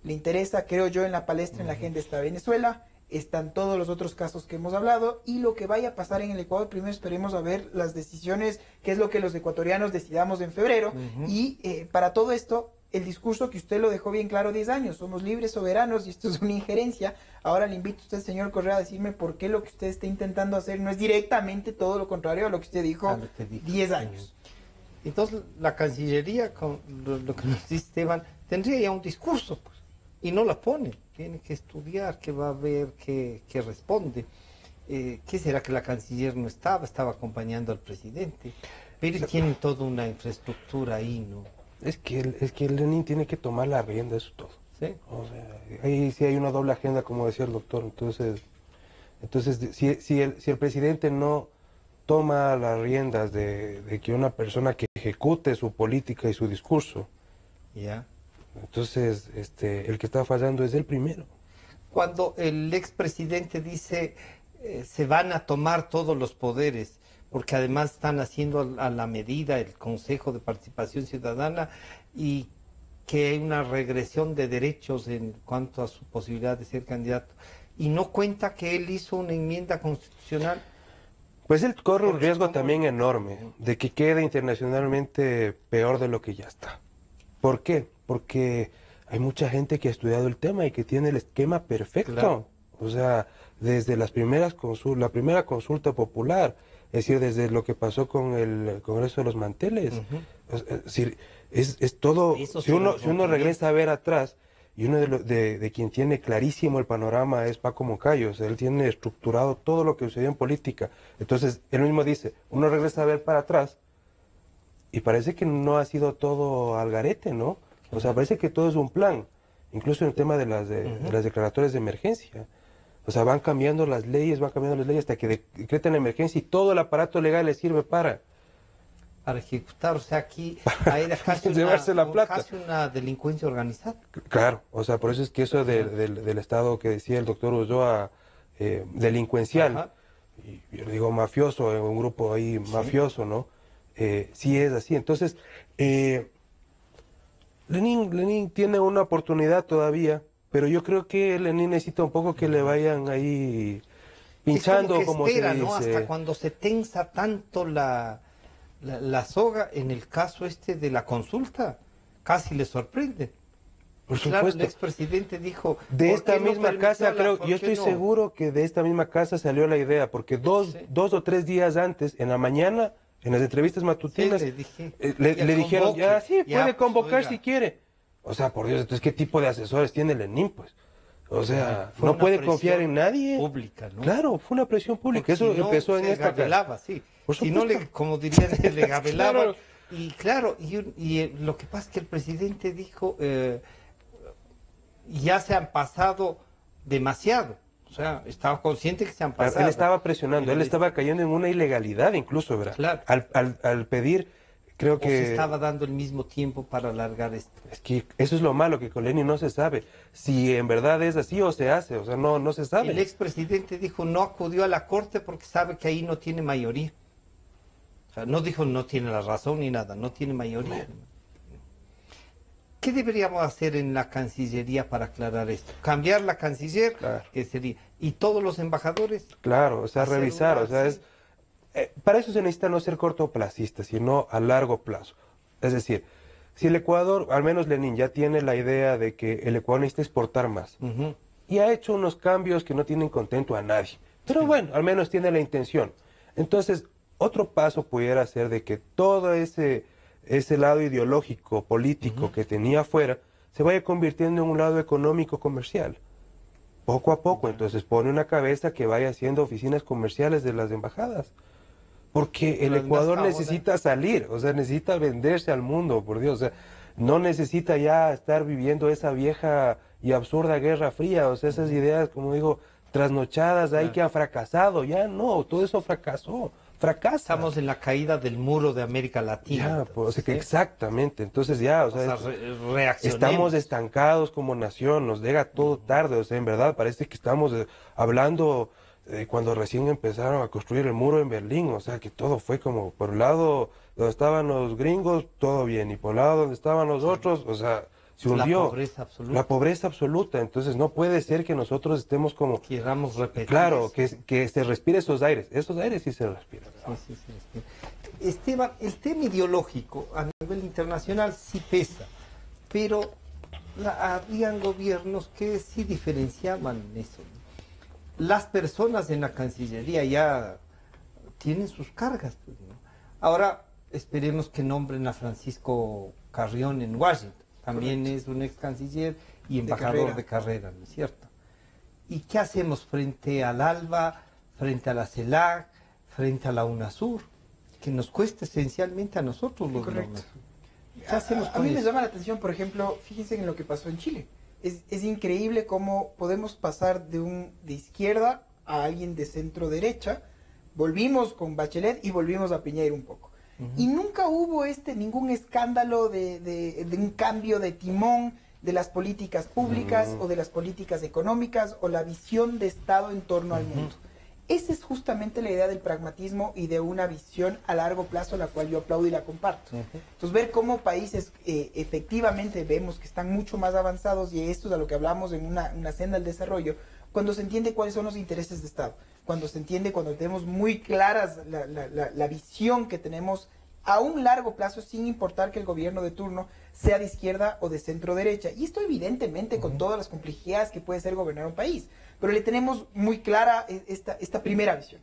Le interesa, creo yo, en la palestra, en la agenda está Venezuela, están todos los otros casos que hemos hablado y lo que vaya a pasar en el Ecuador. Primero esperemos a ver las decisiones, qué es lo que los ecuatorianos decidamos en febrero. Y para todo esto, el discurso que usted lo dejó bien claro, 10 años, somos libres, soberanos y esto es una injerencia. Ahora le invito a usted, señor Correa, a decirme por qué lo que usted está intentando hacer no es directamente todo lo contrario a lo que usted dijo 10 años. Entonces la Cancillería, con lo que nos dice Esteban, tendría ya un discurso, pues, y no la pone. Tiene que estudiar, que va a ver, que responde. ¿Qué será que la Canciller no estaba acompañando al presidente? Pero tienen toda una infraestructura ahí, ¿no? Es que el Lenin tiene que tomar la rienda, eso todo. ¿Sí? O sea, ahí sí hay una doble agenda, como decía el doctor. Entonces si el presidente no toma las riendas de que una persona que ejecute su política y su discurso, entonces el que está fallando es el primero. Cuando el expresidente dice se van a tomar todos los poderes, porque además están haciendo a la medida el Consejo de Participación Ciudadana y que hay una regresión de derechos en cuanto a su posibilidad de ser candidato, y no cuenta que él hizo una enmienda constitucional. Pues él corre un riesgo también enorme de que quede internacionalmente peor de lo que ya está. ¿Por qué? Porque hay mucha gente que ha estudiado el tema y que tiene el esquema perfecto. Claro. O sea, desde la primera consulta popular, es decir, desde lo que pasó con el Congreso de los Manteles. Es decir, es todo. Si uno regresa a ver atrás, y uno de quien tiene clarísimo el panorama es Paco Moncayo. O sea, él tiene estructurado todo lo que sucedió en política. Entonces, él mismo dice, uno regresa a ver para atrás y parece que no ha sido todo al garete, ¿no? O sea, parece que todo es un plan. incluso en el tema de de las declaratorias de emergencia. O sea, van cambiando las leyes hasta que decretan la emergencia y todo el aparato legal les sirve para ejecutar. O sea, aquí hay casi llevarse la plata. Casi una delincuencia organizada. Claro, o sea, por eso es que eso del Estado que decía el doctor Ulloa, delincuencial, Ajá. y yo le digo mafioso, un grupo ahí mafioso, ¿no? Sí es así. Entonces, Lenin tiene una oportunidad todavía, pero yo creo que Lenin necesita un poco que le vayan ahí pinchando, es como que espera, se ¿no? dice. Hasta cuando se tensa tanto la soga, en el caso de la consulta, casi le sorprende. Por Claro, supuesto. el expresidente dijo... De ¿por esta qué no misma permitió casa, ¿por yo qué estoy no? seguro que de esta misma casa salió la idea, porque dos o tres días antes, en la mañana, en las entrevistas matutinas, Sí, le dije, le dijeron, convoque. ya, sí, Ya, puede pues, convocar oiga. si quiere. O sea, por Dios, entonces, ¿qué tipo de asesores tiene Lenin, pues? O sea, Fue no una puede presión confiar en nadie. pública, ¿no? Claro, fue una presión pública. Porque Eso si no, empezó en se esta casa. gabelaba, sí. Por Si no, supuesto. como dirían, le gabelaba. Claro. Y claro, lo que pasa es que el presidente dijo, ya se han pasado demasiado. O sea, estaba consciente que se han Claro, pasado. él estaba presionando, él estaba cayendo en una ilegalidad incluso, ¿verdad? Claro. Al pedir, creo O se que... estaba dando el mismo tiempo para alargar esto. Es que eso es lo malo, que con Lenin no se sabe si en verdad es así o se hace, o sea, no se sabe. El expresidente dijo no acudió a la corte porque sabe que ahí no tiene mayoría. O sea, no dijo no tiene la razón ni nada, no tiene mayoría. ¿Qué deberíamos hacer en la Cancillería para aclarar esto? Cambiar la canciller, Claro. que sería, y todos los embajadores. Claro, o sea, Hacer revisar, una- o sea, sí. para eso se necesita no ser cortoplacista, sino a largo plazo. Es decir, si el Ecuador, al menos Lenin, ya tiene la idea de que el Ecuador necesita exportar más, Ujú. y ha hecho unos cambios que no tienen contento a nadie. Pero bueno, al menos tiene la intención. Entonces, otro paso pudiera ser de que todo ese lado ideológico, político que tenía afuera, se vaya convirtiendo en un lado económico, comercial. Poco a poco, entonces pone una cabeza que vaya haciendo oficinas comerciales de las embajadas. Porque el Pero Ecuador además ahora- necesita salir, o sea, necesita venderse al mundo, por Dios. O sea, no necesita ya estar viviendo esa vieja y absurda Guerra Fría, o sea, esas ideas, como digo, trasnochadas ahí que han fracasado. Ya no, todo eso fracasó, fracasa. Estamos en la caída del muro de América Latina. Ya, entonces, pues, o sea, que ¿sí? exactamente, entonces ya, o O sea, sea, reaccionemos. estamos estancados como nación, nos llega todo tarde, o sea, en verdad parece que estamos hablando de cuando recién empezaron a construir el muro en Berlín, o sea, que todo fue como por un lado donde estaban los gringos, todo bien, y por el lado donde estaban los otros, o sea, se La hundió. pobreza absoluta. La pobreza absoluta, entonces no puede ser que nosotros estemos como... Queramos repetir. Claro, eso. que se respire esos aires sí se respiran. Sí, sí, sí. Esteban, el tema ideológico a nivel internacional sí pesa, pero habían gobiernos que sí diferenciaban eso. Las personas en la Cancillería ya tienen sus cargas, pues, ¿no? Ahora esperemos que nombren a Francisco Carrión en Washington. También es un ex canciller y embajador de carrera, ¿no es cierto? ¿Y qué hacemos frente al ALBA, frente a la CELAC, frente a la UNASUR? Que nos cuesta esencialmente a nosotros los Correcto. nombres. ¿Qué hacemos A con mí me eso? llama la atención, por ejemplo, fíjense en lo que pasó en Chile. Es increíble cómo podemos pasar de izquierda a alguien de centro derecha. Volvimos con Bachelet y volvimos a Piñera un poco. Y nunca hubo ningún escándalo de un cambio de timón de las políticas públicas o de las políticas económicas o la visión de Estado en torno al mundo. Esa es justamente la idea del pragmatismo y de una visión a largo plazo, la cual yo aplaudo y la comparto. Entonces, ver cómo países efectivamente vemos que están mucho más avanzados, y esto es a lo que hablamos en una senda del desarrollo, cuando se entiende cuáles son los intereses de Estado, cuando se entiende, cuando tenemos muy claras la visión que tenemos a un largo plazo, sin importar que el gobierno de turno sea de izquierda o de centro derecha. Y esto evidentemente con todas las complejidades que puede ser gobernar un país, pero le tenemos muy clara esta primera visión.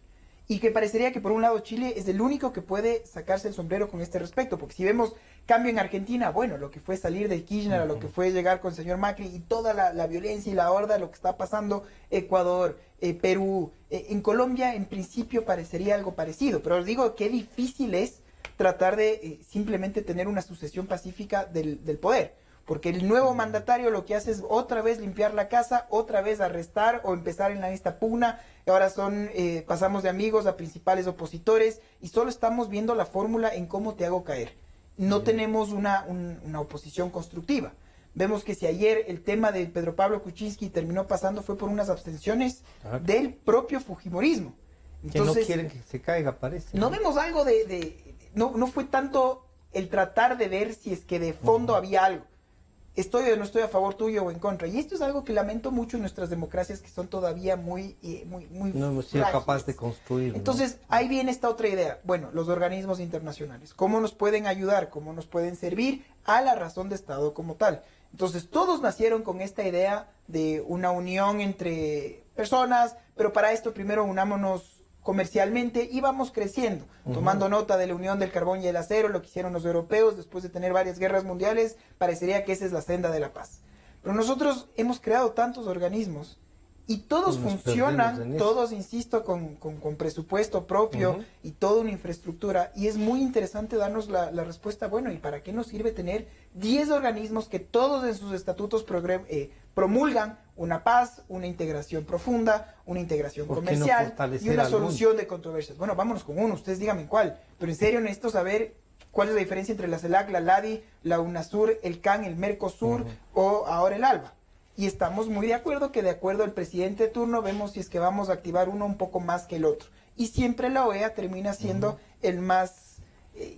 Y que parecería que por un lado Chile es el único que puede sacarse el sombrero con este respecto, porque si vemos cambio en Argentina, bueno, lo que fue salir de Kirchner, a lo que fue llegar con el señor Macri y toda la violencia y la horda, lo que está pasando, Ecuador, Perú, en Colombia en principio parecería algo parecido, pero os digo qué difícil es tratar de simplemente tener una sucesión pacífica del poder, porque el nuevo mandatario lo que hace es otra vez limpiar la casa, otra vez arrestar o empezar en esta pugna. Y ahora pasamos de amigos a principales opositores y solo estamos viendo la fórmula en cómo te hago caer. No tenemos una oposición constructiva. Vemos que si ayer el tema de Pedro Pablo Kuczynski terminó pasando fue por unas abstenciones del propio fujimorismo. Entonces, que no quieren que se caiga, parece. No vemos algo no fue tanto el tratar de ver si es que de fondo había algo. Estoy o no estoy a favor tuyo o en contra. Y esto es algo que lamento mucho en nuestras democracias que son todavía muy no hemos sido frágiles. capaces de construir. Entonces, ahí viene esta otra idea. Bueno, los organismos internacionales. ¿Cómo nos pueden ayudar? ¿Cómo nos pueden servir a la razón de Estado como tal? Entonces, todos nacieron con esta idea de una unión entre personas, pero para esto primero unámonos comercialmente y vamos creciendo, tomando nota de la unión del carbón y el acero, lo que hicieron los europeos después de tener varias guerras mundiales, parecería que esa es la senda de la paz. Pero nosotros hemos creado tantos organismos y todos funcionan, todos, insisto, con presupuesto propio y toda una infraestructura, y es muy interesante darnos la respuesta, bueno, ¿y para qué nos sirve tener 10 organismos que todos en sus estatutos promulgan una paz, una integración profunda, una integración comercial y una solución de controversias? Bueno, vámonos con uno, ustedes díganme cuál, pero en serio necesito saber cuál es la diferencia entre la CELAC, la LADI, la UNASUR, el CAN, el Mercosur o ahora el ALBA. Y estamos muy de acuerdo que de acuerdo al presidente de turno vemos si es que vamos a activar uno un poco más que el otro. Y siempre la OEA termina siendo el más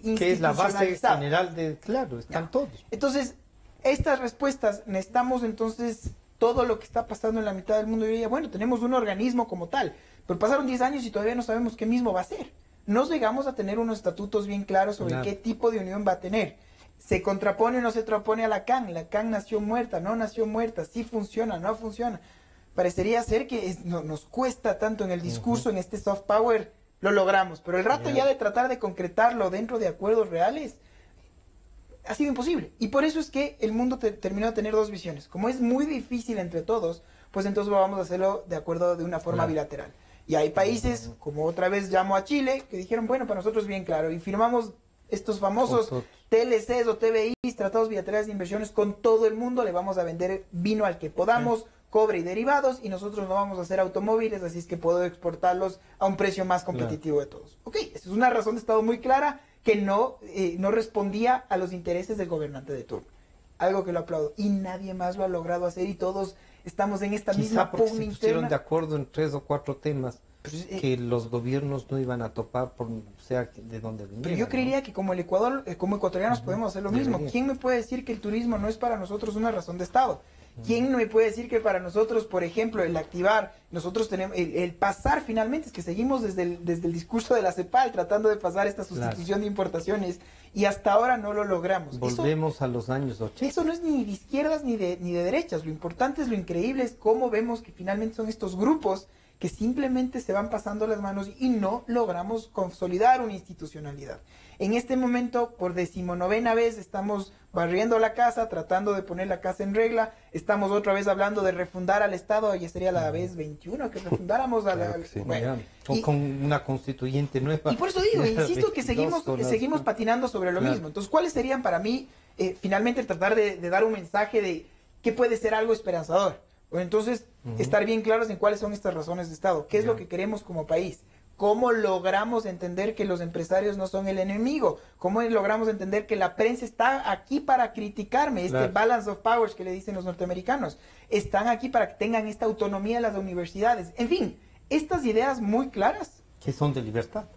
institucionalizado. Que es la base general de... Claro, están todos. Entonces, estas respuestas, necesitamos entonces todo lo que está pasando en la mitad del mundo. Yo diría, bueno, tenemos un organismo como tal, pero pasaron 10 años y todavía no sabemos qué mismo va a ser. No llegamos a tener unos estatutos bien claros sobre qué tipo de unión va a tener. Se contrapone o no se contrapone a la CAN nació muerta, no nació muerta, sí funciona, no funciona. Parecería ser que nos cuesta tanto en el discurso, en este soft power, lo logramos, pero el rato ya de tratar de concretarlo dentro de acuerdos reales, ha sido imposible. Y por eso es que el mundo terminó de tener dos visiones. Como es muy difícil entre todos, pues entonces vamos a hacerlo de acuerdo de una forma bilateral. Y hay países, como otra vez llamo a Chile, que dijeron, bueno, para nosotros es bien claro, y firmamos estos famosos TLCs o TBIs, tratados bilaterales de inversiones con todo el mundo, le vamos a vender vino al que podamos, cobre y derivados, y nosotros no vamos a hacer automóviles, así es que puedo exportarlos a un precio más competitivo de todos. Ok, esa es una razón de Estado muy clara que no respondía a los intereses del gobernante de turno. Algo que lo aplaudo. Y nadie más lo ha logrado hacer y todos estamos en esta misma pugna interna. Se pusieron de acuerdo en 3 o 4 temas que los gobiernos no iban a topar por sea de donde vinieran. Pero yo creería que como el Ecuador, como ecuatorianos podemos hacer lo mismo. ¿Quién me puede decir que el turismo no es para nosotros una razón de Estado? ¿Quién me puede decir que para nosotros, por ejemplo, el activar, nosotros tenemos, el pasar finalmente, es que seguimos desde el discurso de la CEPAL tratando de pasar esta sustitución de importaciones y hasta ahora no lo logramos. Volvemos a los años 80. Eso no es ni de izquierdas ni de derechas. Lo importante es lo increíble es cómo vemos que finalmente son estos grupos que simplemente se van pasando las manos y no logramos consolidar una institucionalidad. En este momento, por 19ª vez, estamos barriendo la casa, tratando de poner la casa en regla, estamos otra vez hablando de refundar al Estado, ya sería la vez 21 que refundáramos a la... Bueno, con una constituyente nueva. Y por eso digo, insisto que seguimos patinando sobre lo mismo. Entonces, ¿cuáles serían para mí, finalmente, tratar de dar un mensaje de qué puede ser algo esperanzador? Bueno, entonces, estar bien claros en cuáles son estas razones de Estado, qué es lo que queremos como país, cómo logramos entender que los empresarios no son el enemigo, cómo logramos entender que la prensa está aquí para criticarme, balance of powers que le dicen los norteamericanos, están aquí para que tengan esta autonomía en las universidades, en fin, estas ideas muy claras. Que son de libertad.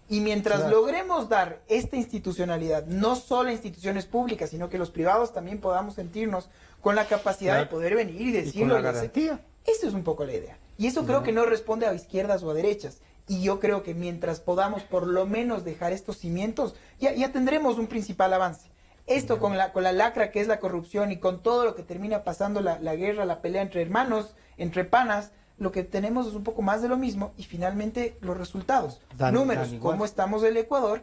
Y mientras logremos dar esta institucionalidad, no solo a instituciones públicas, sino que los privados también podamos sentirnos con la capacidad de poder venir y decirlo. Y con la garantía. Eso es un poco la idea. Y eso creo que no responde a izquierdas o a derechas. Y yo creo que mientras podamos por lo menos dejar estos cimientos, ya tendremos un principal avance. Esto con la lacra que es la corrupción y con todo lo que termina pasando la guerra, la pelea entre hermanos, entre panas, lo que tenemos es un poco más de lo mismo y finalmente los resultados. Números, cómo estamos del Ecuador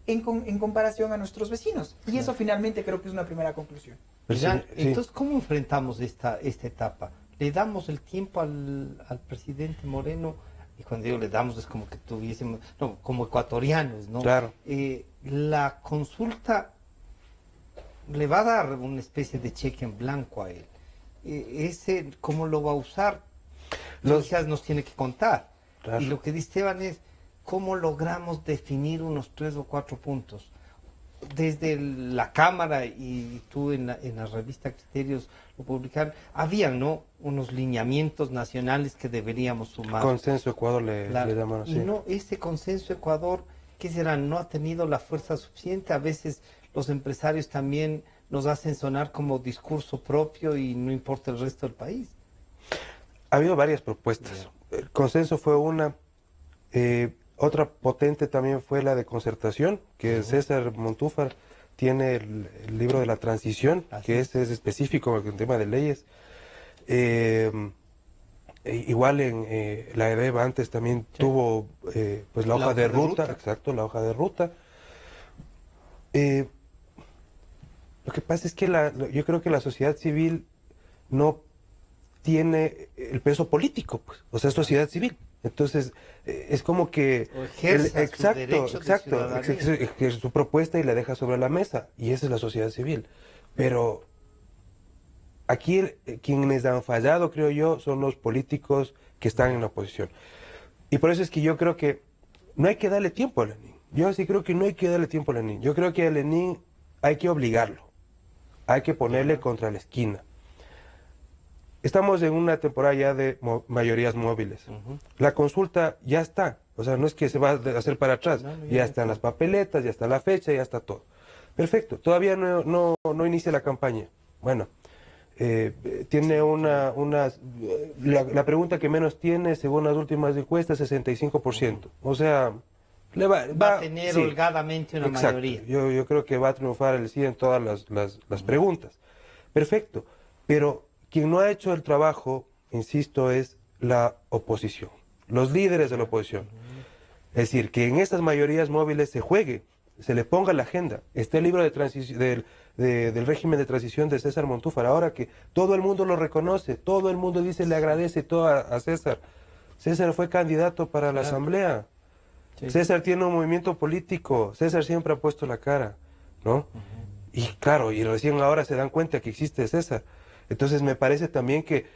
en comparación a nuestros vecinos. Y eso finalmente creo que es una primera conclusión. Entonces, ¿cómo enfrentamos esta etapa? ¿Le damos el tiempo al presidente Moreno? Y cuando digo le damos es como que tuviésemos, no, como ecuatorianos, ¿no? Claro. La consulta le va a dar una especie de cheque en blanco a él. Ese, ¿cómo lo va a usar? Nos tiene que contar. Claro. Y lo que dice Esteban es, ¿cómo logramos definir unos 3 o 4 puntos? Desde la Cámara y tú en la revista Criterios lo publicaron, habían, ¿no?, unos lineamientos nacionales que deberíamos sumar. Consenso Ecuador le llaman así. Y no, ese consenso Ecuador, ¿qué será? No ha tenido la fuerza suficiente. A veces los empresarios también nos hacen sonar como discurso propio y no importa el resto del país. Ha habido varias propuestas. El consenso fue una. Otra potente también fue la de concertación, que César Montúfar tiene el libro de la transición, que es específico en tema de leyes. Igual en la EDEVA antes también tuvo pues la hoja de ruta, exacto, la hoja de ruta. Lo que pasa es que yo creo que la sociedad civil no tiene el peso político, pues, o sea, es sociedad civil. Entonces, es como que ejerce su propuesta y la deja sobre la mesa, y esa es la sociedad civil. Pero aquí quienes han fallado, creo yo, son los políticos que están en la oposición. Y por eso es que yo creo que no hay que darle tiempo a Lenin. Yo sí creo que no hay que darle tiempo a Lenin. Yo creo que a Lenin hay que obligarlo, hay que ponerle contra la esquina. Estamos en una temporada ya de mayorías móviles. La consulta ya está. O sea, no es que se va a hacer para atrás. Ya están las papeletas, ya está la fecha, ya está todo. Perfecto. Todavía no inicia la campaña. Bueno, tiene la pregunta que menos tiene, según las últimas encuestas, 65%. O sea, va a tener holgadamente una mayoría. Yo creo que va a triunfar el sí en todas las preguntas. Perfecto. Pero quien no ha hecho el trabajo, insisto, es la oposición, los líderes de la oposición. Es decir, que en estas mayorías móviles se juegue, se le ponga la agenda. Está el libro del régimen de transición de César Montúfar, ahora que todo el mundo lo reconoce, todo el mundo dice, le agradece todo a César. César fue candidato para la asamblea. Sí. César tiene un movimiento político, César siempre ha puesto la cara, ¿no? Y claro, y recién ahora se dan cuenta que existe César. Entonces me parece también que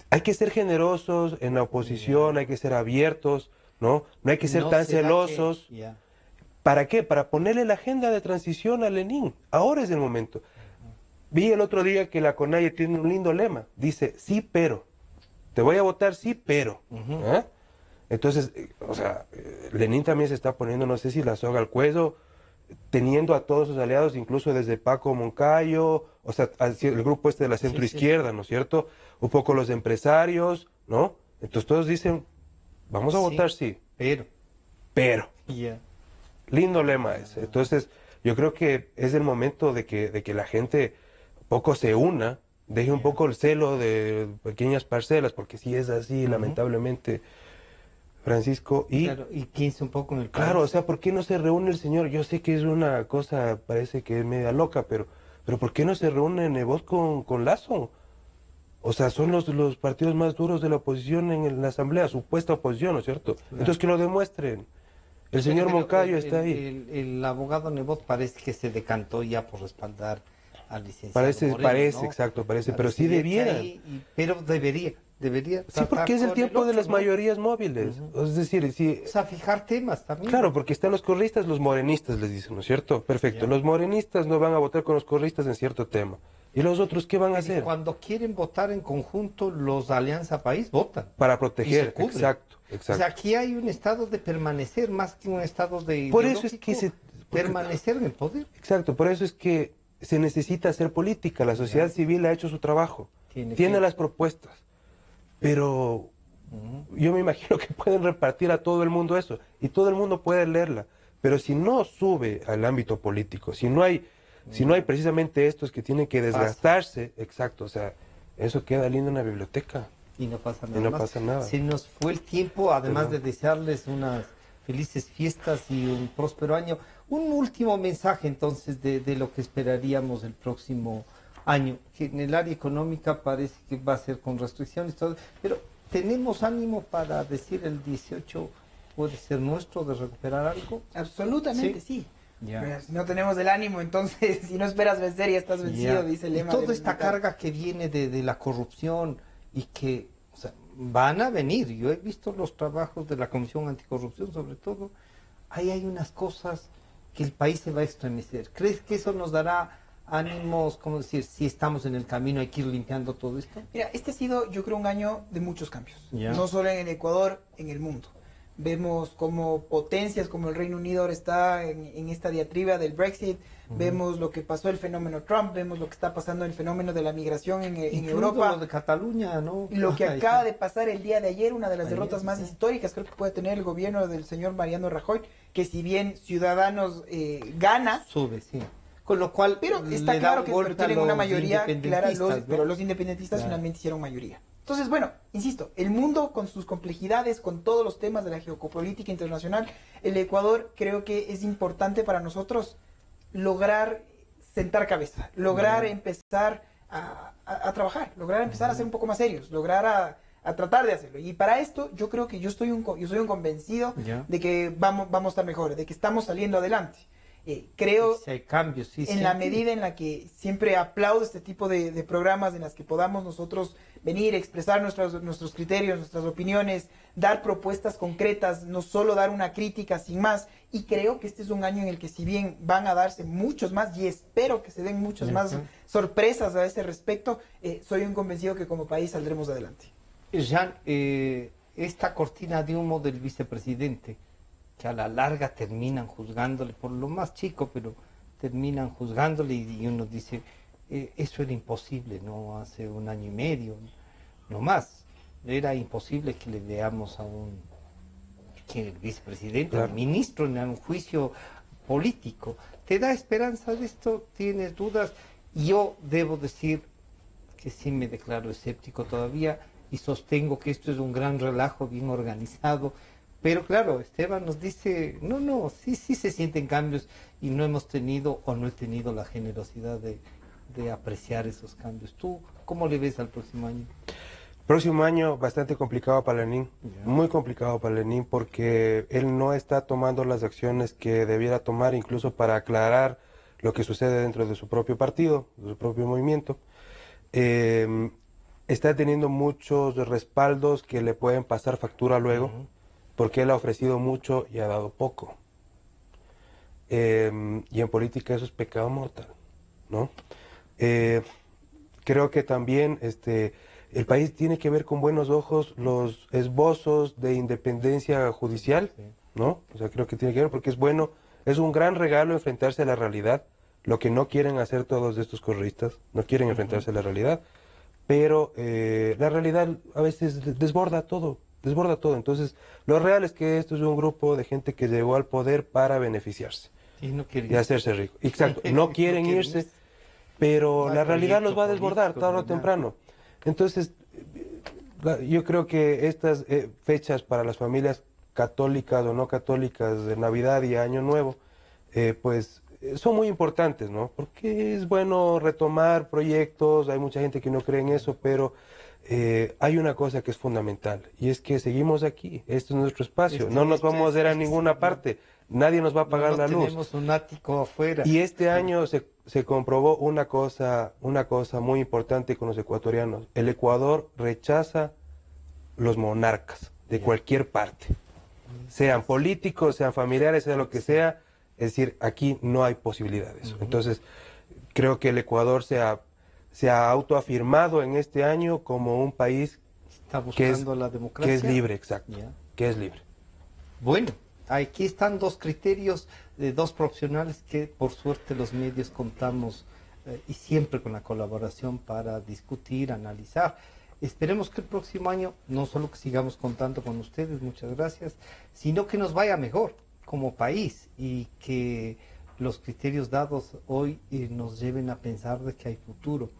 hay que ser generosos en la oposición, hay que ser abiertos, ¿no? No hay que ser tan celosos. ¿Para qué? Para ponerle la agenda de transición a Lenin. Ahora es el momento. Vi el otro día que la CONAIE tiene un lindo lema. Dice, sí, pero. Te voy a votar, sí, pero. Entonces, o sea, Lenin también se está poniendo, no sé si la soga al cuello, teniendo a todos sus aliados, incluso desde Paco Moncayo, o sea, el grupo de la centroizquierda, ¿no es cierto? Un poco los empresarios, ¿no? Entonces todos dicen, vamos a votar sí. Pero. Lindo lema ese. Entonces, yo creo que es el momento de que la gente un poco se una, deje un poco el celo de pequeñas parcelas, porque sí es así, lamentablemente, Francisco, y piensa un poco en el país. Claro, o sea, ¿por qué no se reúne el señor? Yo sé que es una cosa, parece que es media loca, pero ¿por qué no se reúne Nebot con Lazo? O sea, son los partidos más duros de la oposición en la asamblea, supuesta oposición, ¿no es cierto? Claro. Entonces que lo demuestren. El señor Moncayo está ahí. El abogado Nebot parece que se decantó ya por respaldar al licenciado Parece, ¿no? exacto, pero sí debiera. Pero debería. Sí, porque es el tiempo de las mayorías móviles. Es decir, sí. O sea, fijar temas también. Claro, porque están los correístas, los morenistas, les dicen, ¿no es cierto? Perfecto. Los morenistas no van a votar con los correístas en cierto tema. ¿Y los otros qué van a hacer? Cuando quieren votar en conjunto, los Alianza País votan. Para proteger, exacto. O sea, aquí hay un estado de permanecer más que un estado de por eso es que permanecer en el poder. Exacto, por eso es que se necesita hacer política. La sociedad civil ha hecho su trabajo. Tiene las propuestas. Pero yo me imagino que pueden repartir a todo el mundo eso. Y todo el mundo puede leerla. Pero si no sube al ámbito político, si no hay precisamente estos que tienen que desgastarse, exacto, o sea, eso queda lindo en la biblioteca. Y no pasa nada. Se nos fue el tiempo, además de desearles unas felices fiestas y un próspero año. Un último mensaje entonces de lo que esperaríamos el próximo año, que en el área económica parece que va a ser con restricciones, todo, pero ¿tenemos ánimo para decir el 18 puede ser nuestro de recuperar algo? Absolutamente sí. Ya. Si no tenemos el ánimo, entonces si no esperas vencer ya estás vencido, dice el Y lema. toda del esta militar. carga que viene de la corrupción y que, o sea, van a venir. Yo he visto los trabajos de la Comisión Anticorrupción, sobre todo. Ahí hay unas cosas que el país se va a estremecer. ¿Crees que eso nos dará ánimos, cómo decir, si estamos en el camino, hay que ir limpiando todo esto? Mira, este ha sido, yo creo, un año de muchos cambios. Ya. No solo en el Ecuador, en el mundo. Vemos como potencias como el Reino Unido ahora está en esta diatriba del Brexit. Vemos lo que pasó el fenómeno Trump, vemos lo que está pasando el fenómeno de la migración en Incluso Europa. lo de Cataluña, ¿no? Lo que Ahí acaba está. de pasar el día de ayer, una de las Ayer, derrotas más sí. históricas creo que puede tener el gobierno del señor Mariano Rajoy, que si bien Ciudadanos gana, Sube, sí. Con lo cual, pero está le da claro un que golpe pero a tienen una los mayoría clara, independentistas, ¿no? pero los independentistas Claro. finalmente hicieron mayoría. Entonces, bueno, insisto, el mundo con sus complejidades, con todos los temas de la geopolítica internacional, el Ecuador creo que es importante para nosotros lograr sentar cabeza, lograr empezar a trabajar, lograr empezar a ser un poco más serios, lograr a tratar de hacerlo. Y para esto yo creo que yo soy un convencido Ya. de que vamos a estar mejores, de que estamos saliendo adelante. Creo Si hay cambios, sí. en la sí. medida en la que siempre aplaudo este tipo de programas en las que podamos nosotros venir, expresar nuestros criterios, nuestras opiniones, dar propuestas concretas, no solo dar una crítica sin más. Y creo que este es un año en el que si bien van a darse muchos más, y espero que se den muchas más sorpresas a ese respecto, soy un convencido que como país saldremos adelante. Jean, esta cortina de humo del vicepresidente, que a la larga terminan juzgándole por lo más chico, pero terminan juzgándole y uno dice, eso era imposible, ¿no? Hace un año y medio, no más. Era imposible que le veamos a que el vicepresidente, Claro. al ministro en un juicio político. ¿Te da esperanza de esto? ¿Tienes dudas? Yo debo decir que sí me declaro escéptico todavía y sostengo que esto es un gran relajo bien organizado. Pero claro, Esteban nos dice, no, sí se sienten cambios y no hemos tenido o no he tenido la generosidad de apreciar esos cambios. ¿Tú cómo le ves al próximo año? Próximo año bastante complicado para Lenín, Ya. muy complicado para Lenín porque él no está tomando las acciones que debiera tomar incluso para aclarar lo que sucede dentro de su propio partido, de su propio movimiento. Está teniendo muchos respaldos que le pueden pasar factura luego, porque él ha ofrecido mucho y ha dado poco. Y en política eso es pecado mortal, ¿no? Creo que también el país tiene que ver con buenos ojos los esbozos de independencia judicial, ¿no? O sea, creo que tiene que ver porque es bueno, es un gran regalo enfrentarse a la realidad, lo que no quieren hacer todos estos correístas, no quieren enfrentarse a la realidad, pero la realidad a veces desborda todo. Entonces, lo real es que esto es un grupo de gente que llegó al poder para beneficiarse Sí, no quiere y hacerse rico. Exacto, no quieren irse, pero No hay la realidad los proyecto va a desbordar político, tarde no o hay nada. temprano. Entonces, yo creo que estas fechas para las familias católicas o no católicas de Navidad y Año Nuevo, pues son muy importantes, ¿no? Porque es bueno retomar proyectos, hay mucha gente que no cree en eso, pero hay una cosa que es fundamental y es que seguimos aquí, este es nuestro espacio, no nos vamos a ir a ninguna parte, nadie nos va a pagar la luz. Tenemos un ático afuera. Y este año se comprobó una cosa muy importante con los ecuatorianos. El Ecuador rechaza los monarcas de cualquier parte, sean políticos, sean familiares, sea lo que sea. Es decir, aquí no hay posibilidad de eso. Entonces, creo que el Ecuador se ha autoafirmado en este año como un país Está buscando la democracia. que es libre, exacto, Ya. que es libre. Bueno, aquí están dos criterios de dos profesionales que por suerte los medios contamos y siempre con la colaboración para discutir, analizar. Esperemos que el próximo año no solo que sigamos contando con ustedes, muchas gracias, sino que nos vaya mejor como país y que los criterios dados hoy nos lleven a pensar de que hay futuro.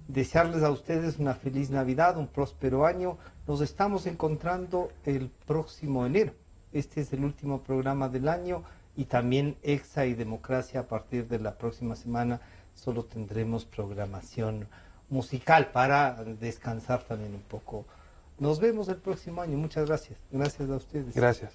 Desearles a ustedes una feliz Navidad, un próspero año. Nos estamos encontrando el próximo enero. Este es el último programa del año y también Exa y Democracia a partir de la próxima semana solo tendremos programación musical para descansar también un poco. Nos vemos el próximo año. Muchas gracias. Gracias a ustedes. Gracias.